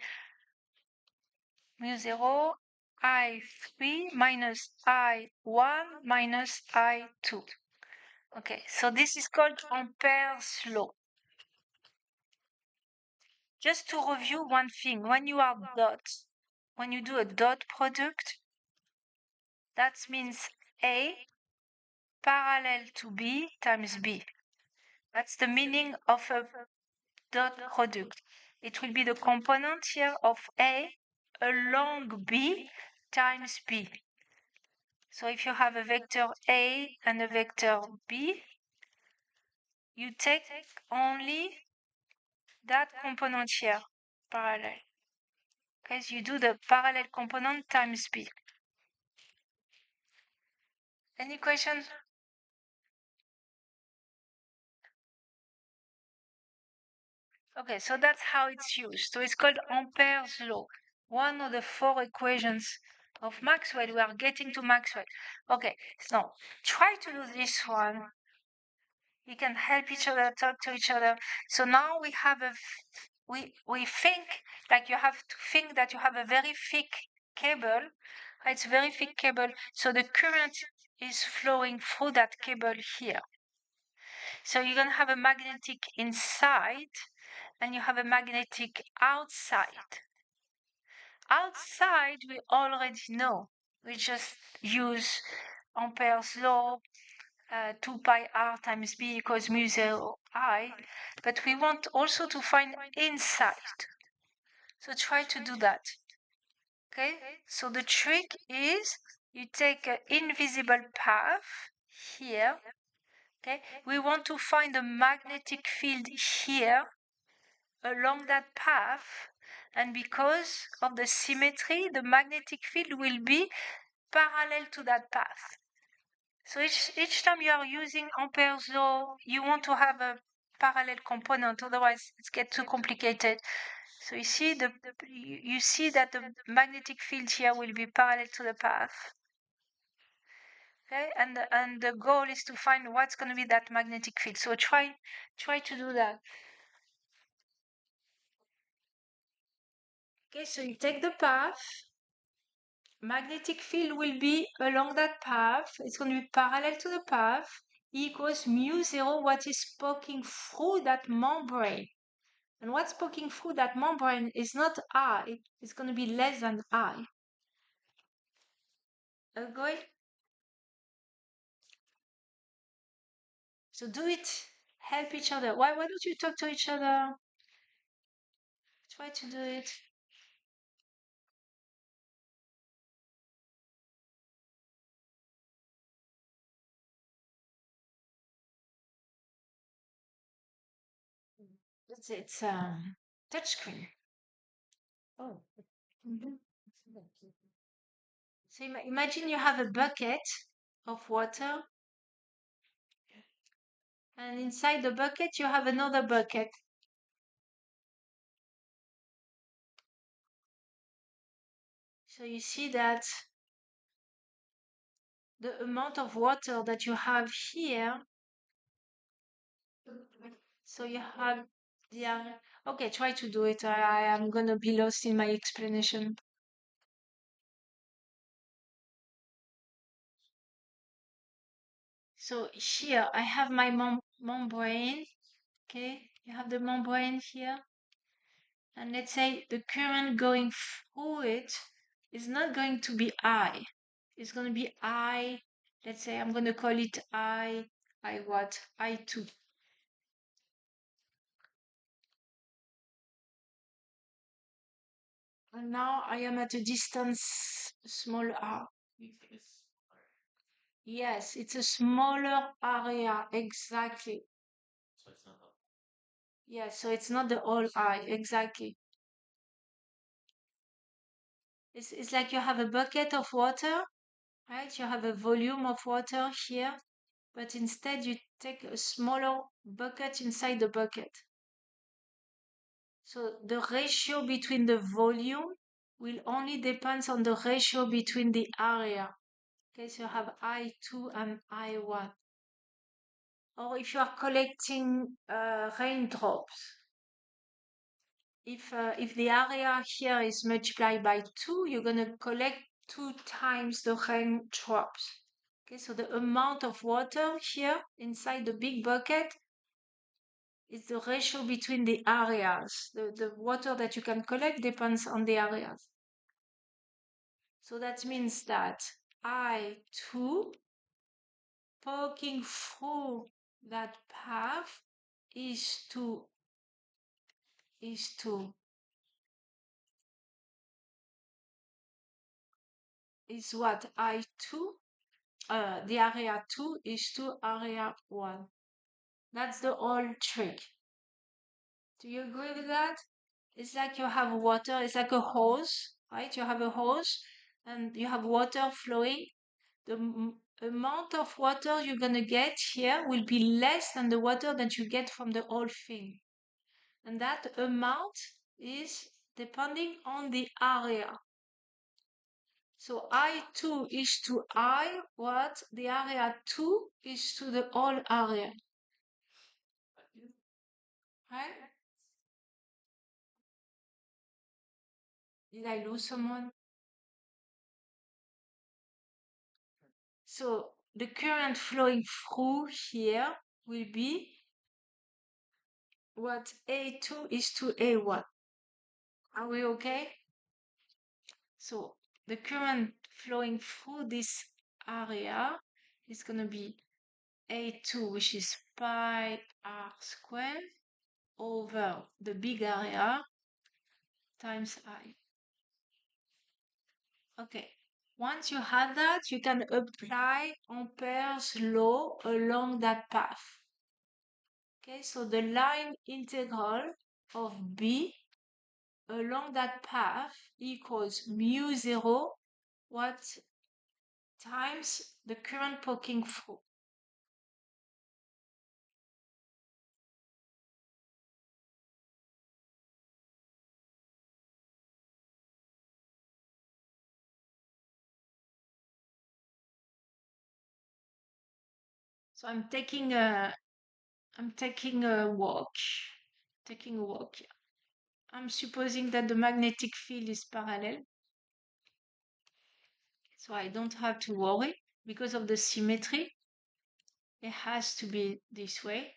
mu 0 I3 minus I1 minus I2. Okay, so this is called Ampere's law. Just to review one thing, when you do a dot product, that means A parallel to B times B. That's the meaning of a dot product. It will be the component here of A along B times B. So if you have a vector A and a vector B, you take only that component here, parallel. Because you do the parallel component times B. Any questions? Okay, so that's how it's used. So it's called Ampere's law. One of the four equations of Maxwell. We are getting to Maxwell. Okay, so try to do this one. You can help each other, talk to each other. So now we have we think like you have to think that you have a very thick cable. It's a very thick cable. So the current is flowing through that cable here. So you're going to have a magnetic inside and you have a magnetic outside. Outside, we already know. We just use Ampere's law, 2 pi r times b equals mu 0 I. But we want also to find inside. So try to do that. Okay? So the trick is you take an invisible path here. Okay? We want to find a magnetic field here along that path, and because of the symmetry, the magnetic field will be parallel to that path. So each time you are using Ampere's law, you want to have a parallel component, otherwise it gets too complicated. So you see you see that the magnetic field here will be parallel to the path. Okay, and the goal is to find what's going to be that magnetic field. So try to do that. Okay, so you take the path. Magnetic field will be along that path. It's going to be parallel to the path. Equals mu 0, what is poking through that membrane. And what's poking through that membrane is not I. It's going to be less than I. Agree? So do it. Help each other. Why don't you talk to each other? Try to do it. It's touch screen. Oh. Mhm. So imagine you have a bucket of water, and inside the bucket you have another bucket. So you see that the amount of water that you have here, so you have okay, try to do it. I am gonna be lost in my explanation. So here I have my membrane. Okay, you have the membrane here, and let's say the current going through it is not going to be I. It's going to be I. Let's say I'm going to call it I what? I2. And now I am at a distance small r. Yes, it's a smaller area, exactly. Yes, so it's not the whole I, exactly. It's like you have a bucket of water, right? You have a volume of water here, but instead you take a smaller bucket inside the bucket. So the ratio between the volume will only depend on the ratio between the area. Okay, so you have I2 and I1. Or if you are collecting raindrops, if the area here is multiplied by 2, you're going to collect 2 times the raindrops. Okay, so the amount of water here inside the big bucket is the ratio between the areas. The water that you can collect depends on the areas. So that means that I2 poking through that path is to is what? I2, the area 2 is to area 1. That's the whole trick. Do you agree with that? It's like you have water, it's like a hose, right? You have a hose and you have water flowing. The amount of water you're going to get here will be less than the water that you get from the whole thing. And that amount is depending on the area. So I2 is to I, what? The area 2 is to the whole area. Right? Did I lose someone? So the current flowing through here will be what A2 is to A1. Are we okay? So the current flowing through this area is going to be A2, which is pi r squared over the big area times I. Okay. Once you have that, you can apply Ampere's law along that path. Okay, so the line integral of B along that path equals mu 0, what, times the current poking through. So I'm taking a walk. Taking a walk. I'm supposing that the magnetic field is parallel. So I don't have to worry because of the symmetry. It has to be this way.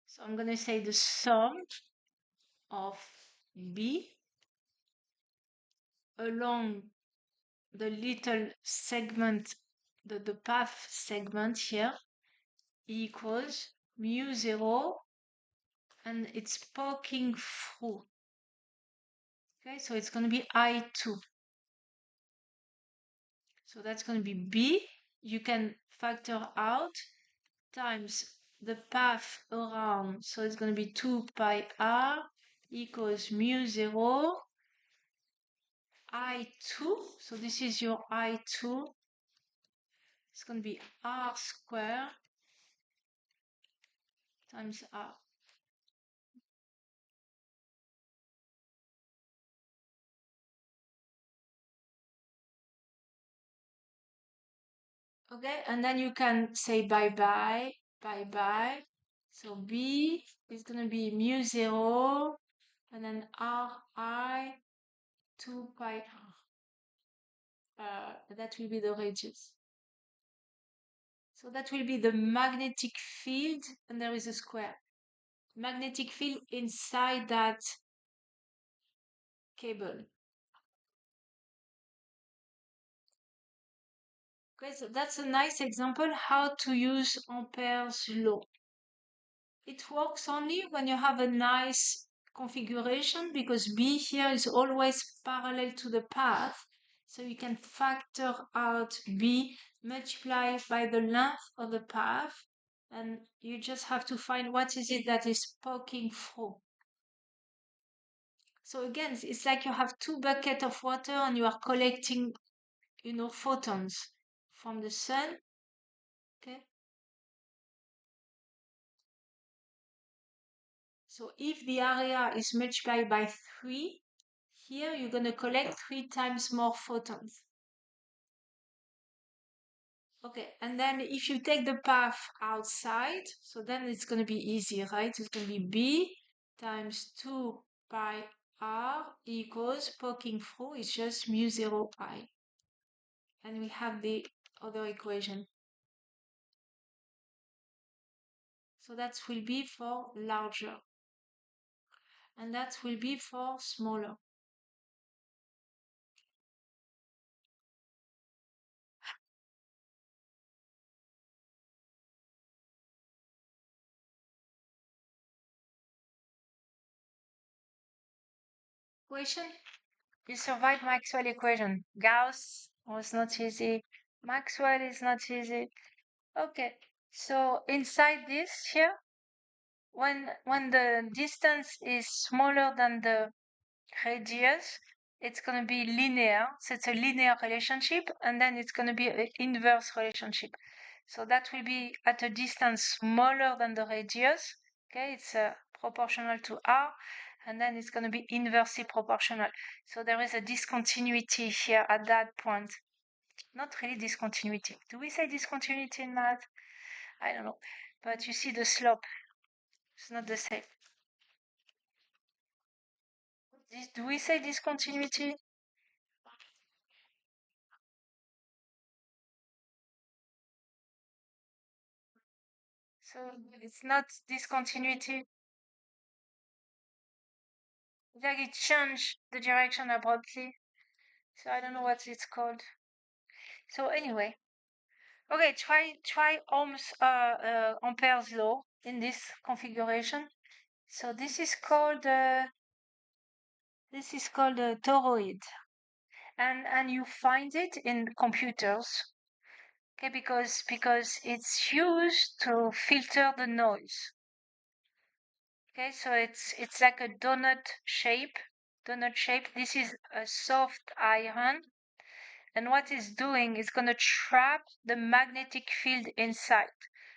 So I'm going to say the sum of B along the little segment, the path segment here equals mu 0, and it's poking through. Okay, so it's going to be I2. So that's going to be B. You can factor out times the path around. So it's going to be 2 pi r equals mu 0 I2. So this is your I2. It's going to be r squared times r. Okay, and then you can say bye-bye, bye-bye. So B is going to be mu 0, and then Ri 2 pi r. That will be the radius. So that will be the magnetic field, and there is a square. Magnetic field inside that cable. Okay, so that's a nice example how to use Ampere's law. It works only when you have a nice configuration because B here is always parallel to the path. So you can factor out B multiplied by the length of the path, and you just have to find what is it that is poking through. So again, it's like you have two buckets of water and you are collecting, photons from the sun. Okay. So if the area is multiplied by 3, here you're going to collect 3 times more photons. Okay, and then if you take the path outside, so then it's going to be easy, right? It's going to be B times 2 pi r equals poking through is just mu 0 I. And we have the other equation. So that will be for larger. And that will be for smaller. Question? You survived Maxwell equation. Gauss was not easy. Maxwell is not easy. Okay, so inside this here, when the distance is smaller than the radius, it's going to be linear. So it's a linear relationship, and then it's going to be an inverse relationship. So that will be at a distance smaller than the radius. Okay, it's proportional to r, and then it's going to be inversely proportional. So there is a discontinuity here at that point. Not really discontinuity. Do we say discontinuity in math? I don't know. But you see the slope. It's not the same. Do we say discontinuity? So it's not discontinuity. Like it changed the direction abruptly. So I don't know what it's called. So anyway, okay, try Ohm's Ampere's law in this configuration. So this is called a toroid, and you find it in computers. Okay, because it's used to filter the noise. Okay, so it's like a donut shape. Donut shape. This is a soft iron, and what it's doing is going to trap the magnetic field inside.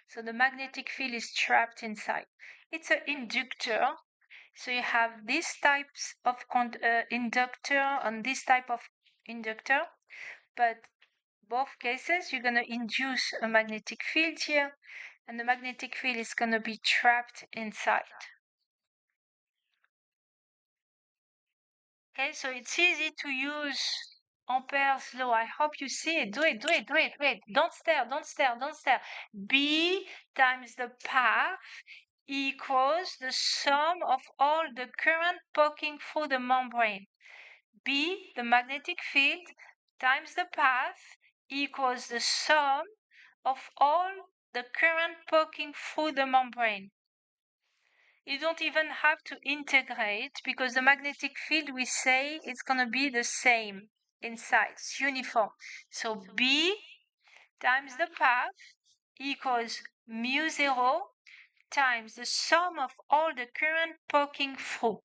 So the magnetic field is trapped inside. It's an inductor. So you have these types of inductor and this type of inductor, but both cases you're going to induce a magnetic field here, and the magnetic field is going to be trapped inside. Okay, so it's easy to use Ampere's law. I hope you see it. Do it, do it, do it. Wait, don't stare, don't stare, don't stare. B times the path equals the sum of all the current poking through the membrane. B, the magnetic field, times the path equals the sum of all the current poking through the membrane. You don't even have to integrate because the magnetic field, we say, it's going to be the same inside. It's uniform. So B times the path equals mu 0 times the sum of all the current poking through.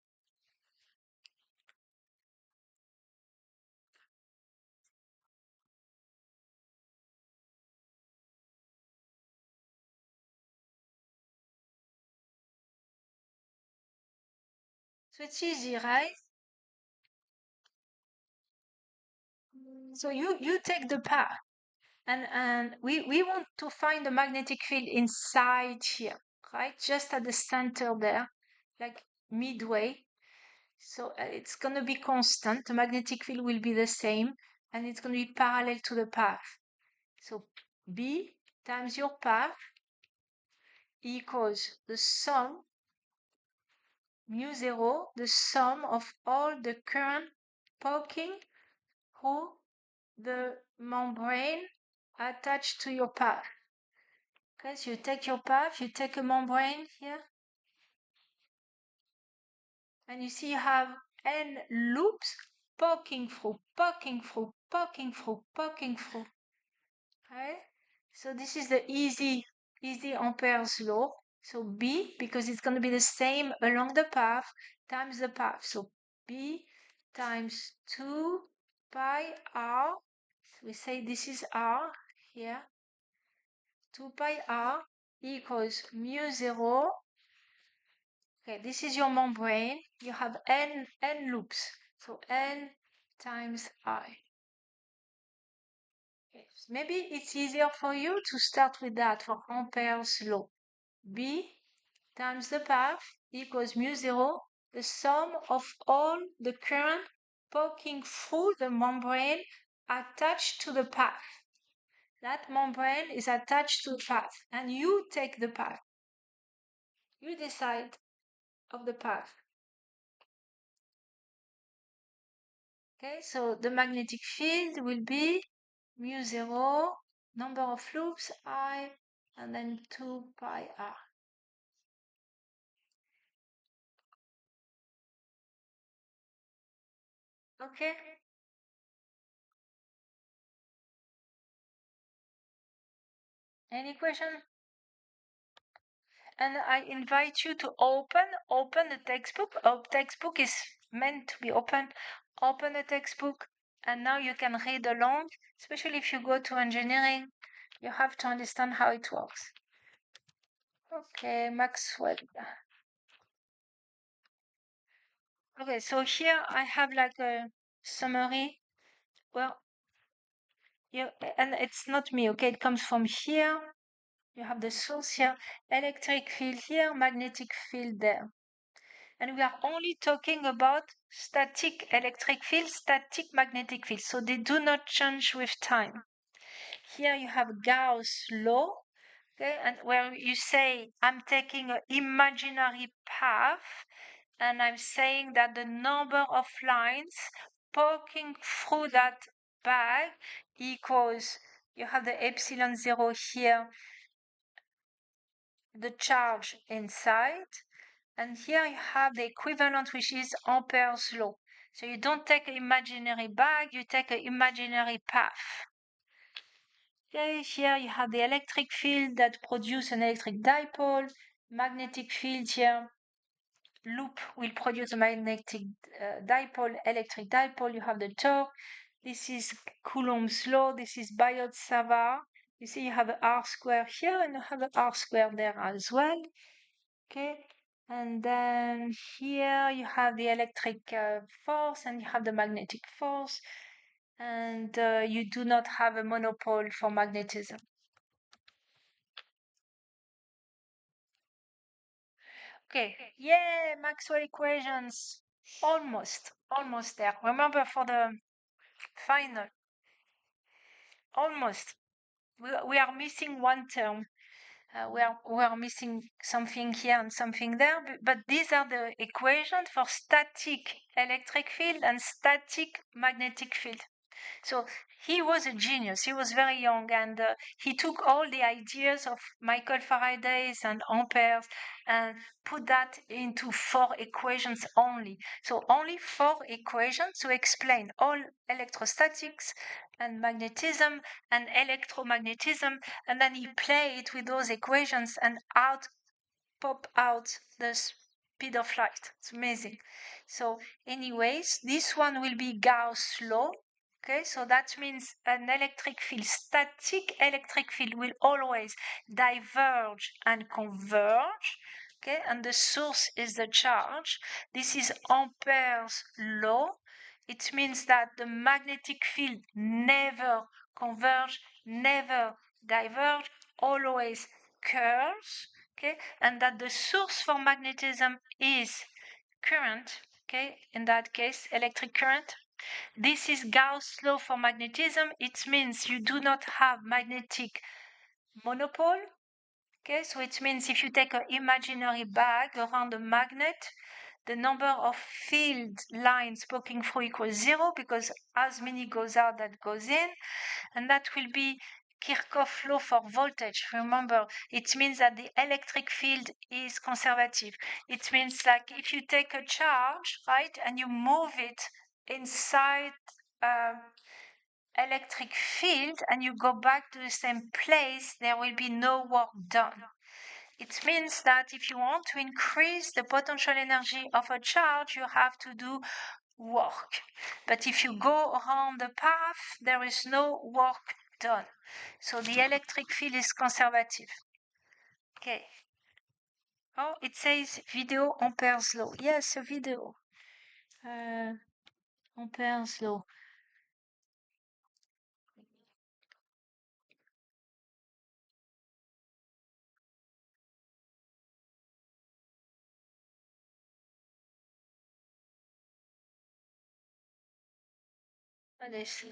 So it's easy, right? So you take the path, and we want to find the magnetic field inside here, right? Just at the center there, like midway. So it's going to be constant. The magnetic field will be the same, and it's going to be parallel to the path. So B times your path equals the sum, mu 0, the sum of all the current poking through the membrane attached to your path. Okay, so you take your path, you take a membrane here, and you see you have n loops poking through, poking through, poking through, poking through. Okay, so this is the easy Ampere's law. So B, because it's going to be the same along the path, times the path. So B times 2 pi r. So we say this is r here. 2 pi r equals mu 0. Okay, this is your membrane. You have n loops. So n times I. Okay. Maybe it's easier for you to start with that for Ampere's law. B times the path equals mu 0, the sum of all the current poking through the membrane attached to the path. That membrane is attached to the path, and you take the path. You decide of the path. Okay, so the magnetic field will be mu 0, number of loops I, and then 2 pi r. Okay? Any question? And I invite you to open the textbook. Textbook is meant to be open. Open the textbook, and now you can read along. Especially if you go to engineering, you have to understand how it works. Okay, Maxwell. Okay, so here I have like a summary. Well, you and it's not me. Okay, it comes from here. You have the source here, electric field here, magnetic field there. And we are only talking about static electric field, static magnetic field. So they do not change with time. Here you have Gauss law, okay, and where you say, I'm taking an imaginary path, and I'm saying that the number of lines poking through that bag equals, you have the epsilon zero here, the charge inside, and here you have the equivalent, which is Amperes law. So you don't take an imaginary bag, you take an imaginary path. Okay, here you have the electric field that produce an electric dipole, magnetic field here, loop will produce a magnetic dipole, electric dipole. You have the torque. This is Coulomb's law. This is Biot-savart. You see you have an R square here and you have an R square there as well. Okay, and then here you have the electric force and you have the magnetic force, and you do not have a monopole for magnetism. Okay, yeah, Maxwell equations, almost there. Remember for the final, almost. We are missing one term. We are missing something here and something there, but these are the equations for static electric field and static magnetic field. So he was a genius. He was very young, and he took all the ideas of Michael Faraday's and Amperes and put that into 4 equations only. So only 4 equations to explain all electrostatics and magnetism and electromagnetism, and then he played with those equations and pop out the speed of light. It's amazing. So anyways, this one will be Gauss law. Okay, so that means an electric field, static electric field, will always diverge and converge. Okay, and the source is the charge. This is Ampere's law. It means that the magnetic field never converge, never diverge, always curves. Okay, and that the source for magnetism is current. Okay, in that case, electric current. This is Gauss law for magnetism. It means you do not have magnetic monopole. Okay, so it means if you take an imaginary bag around a magnet, the number of field lines poking through equals 0, because as many goes out, that goes in, and that will be Kirchhoff law for voltage. Remember, it means that the electric field is conservative. It means like if you take a charge, right, and you move it inside electric field and you go back to the same place, there will be no work done. It means that if you want to increase the potential energy of a charge, you have to do work. But if you go around the path, there is no work done. So the electric field is conservative. Okay. Oh, it says video Ampere's law. Yes, a video. Ampere's law. Adesso.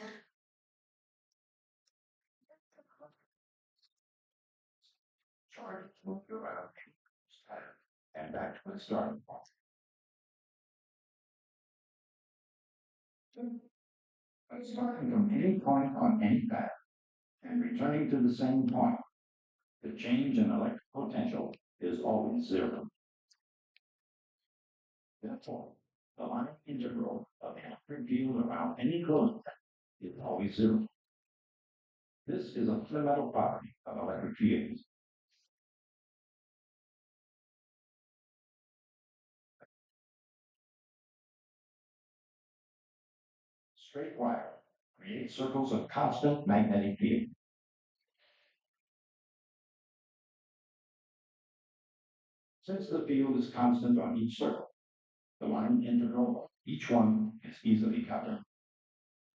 Charge moved around and back to the starting point. Starting from any point on any path and returning to the same point, the change in electric potential is always zero. Therefore, The line integral of an electric field around any closed is always zero. This is a fundamental property of electric fields. Straight wire creates circles of constant magnetic field. Since the field is constant on each circle, the line integral of each one is easily calculated.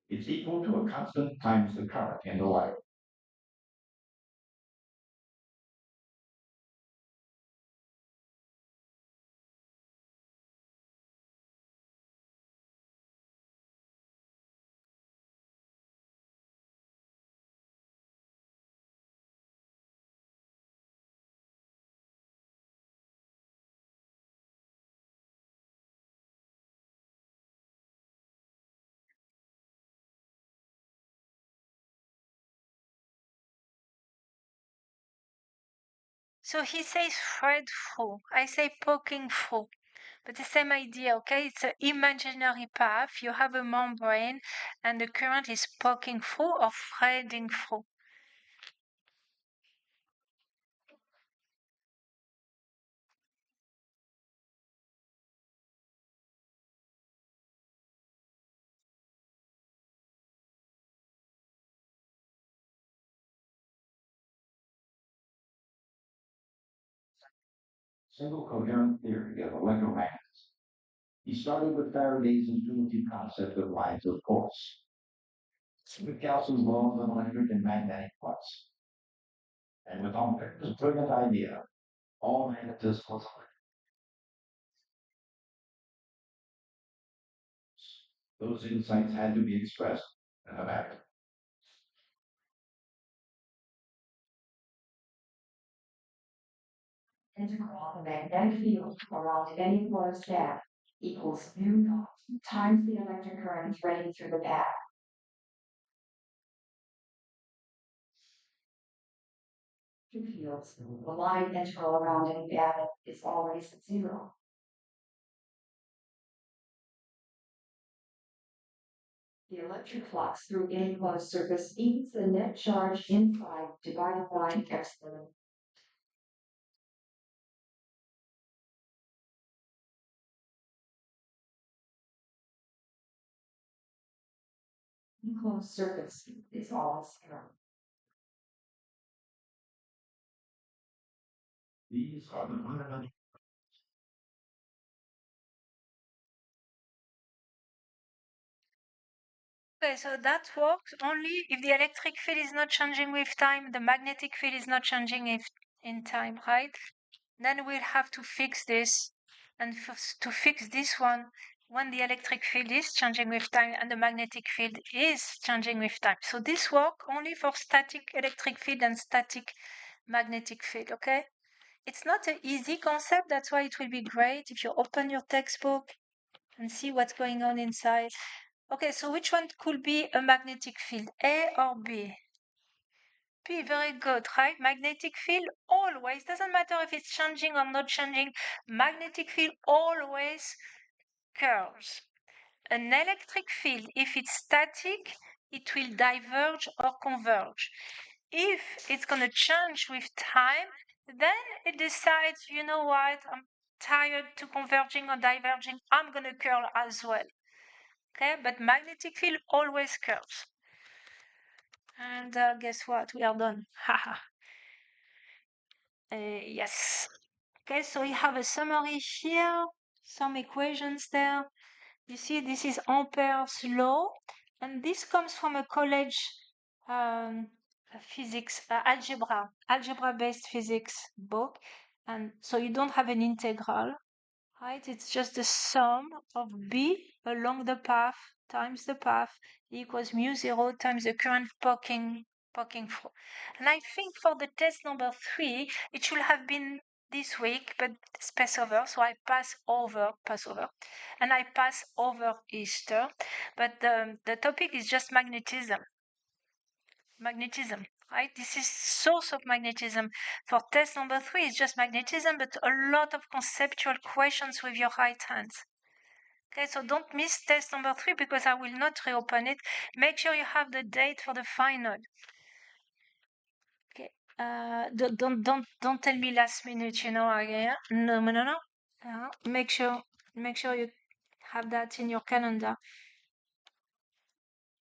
It's equal to a constant times the current in the wire. So he says thread through. I say poking through. But the same idea, okay? It's an imaginary path. You have a membrane and the current is poking through or threading through. Single coherent theory of electromagnetism. He started with Faraday's intuitive concept of lines of force, with Gauss's laws of electric and magnetic flux, and with Amperes' brilliant idea, all magnetism was electric. Those insights had to be expressed in a vacuum. Integral of the magnetic field around any closed path equals mu naught times the electric current running through the path. Two fields, the line integral around any path is always zero. The electric flux through any closed surface equals the net charge inside divided by epsilon. Enclosed surface is always zero. These are the fundamental. Okay, so that works only if the electric field is not changing with time, the magnetic field is not changing if in time, right? Then we'll have to fix this. And to fix this one, when the electric field is changing with time and the magnetic field is changing with time. So this works only for static electric field and static magnetic field, okay? It's not an easy concept, that's why it will be great if you open your textbook and see what's going on inside. Okay, so which one could be a magnetic field, A or B? B, very good, right? Magnetic field always, doesn't matter if it's changing or not changing, magnetic field always curves. An electric field, if it's static, it will diverge or converge. If it's going to change with time, then it decides, you know what, I'm tired to converging or diverging, I'm going to curl as well. Okay, but magnetic field always curves. And guess what? We are done. Haha. Yes. Okay, so we have a summary here, some equations there. You see, this is Amperes law, and this comes from a college um, physics, algebra-based physics book. And so you don't have an integral, right? It's just the sum of B along the path times the path equals mu zero times the current poking through. And I think for the test number 3, it should have been this week, but it's Passover, so I pass over Passover, and I pass over Easter. But the topic is just magnetism. Magnetism, right? This is source of magnetism. For test number 3, it's just magnetism, but a lot of conceptual questions with your right hands. Okay, so don't miss test number 3 because I will not reopen it. Make sure you have the date for the final. Okay. Don't tell me last minute, no. Make sure you have that in your calendar.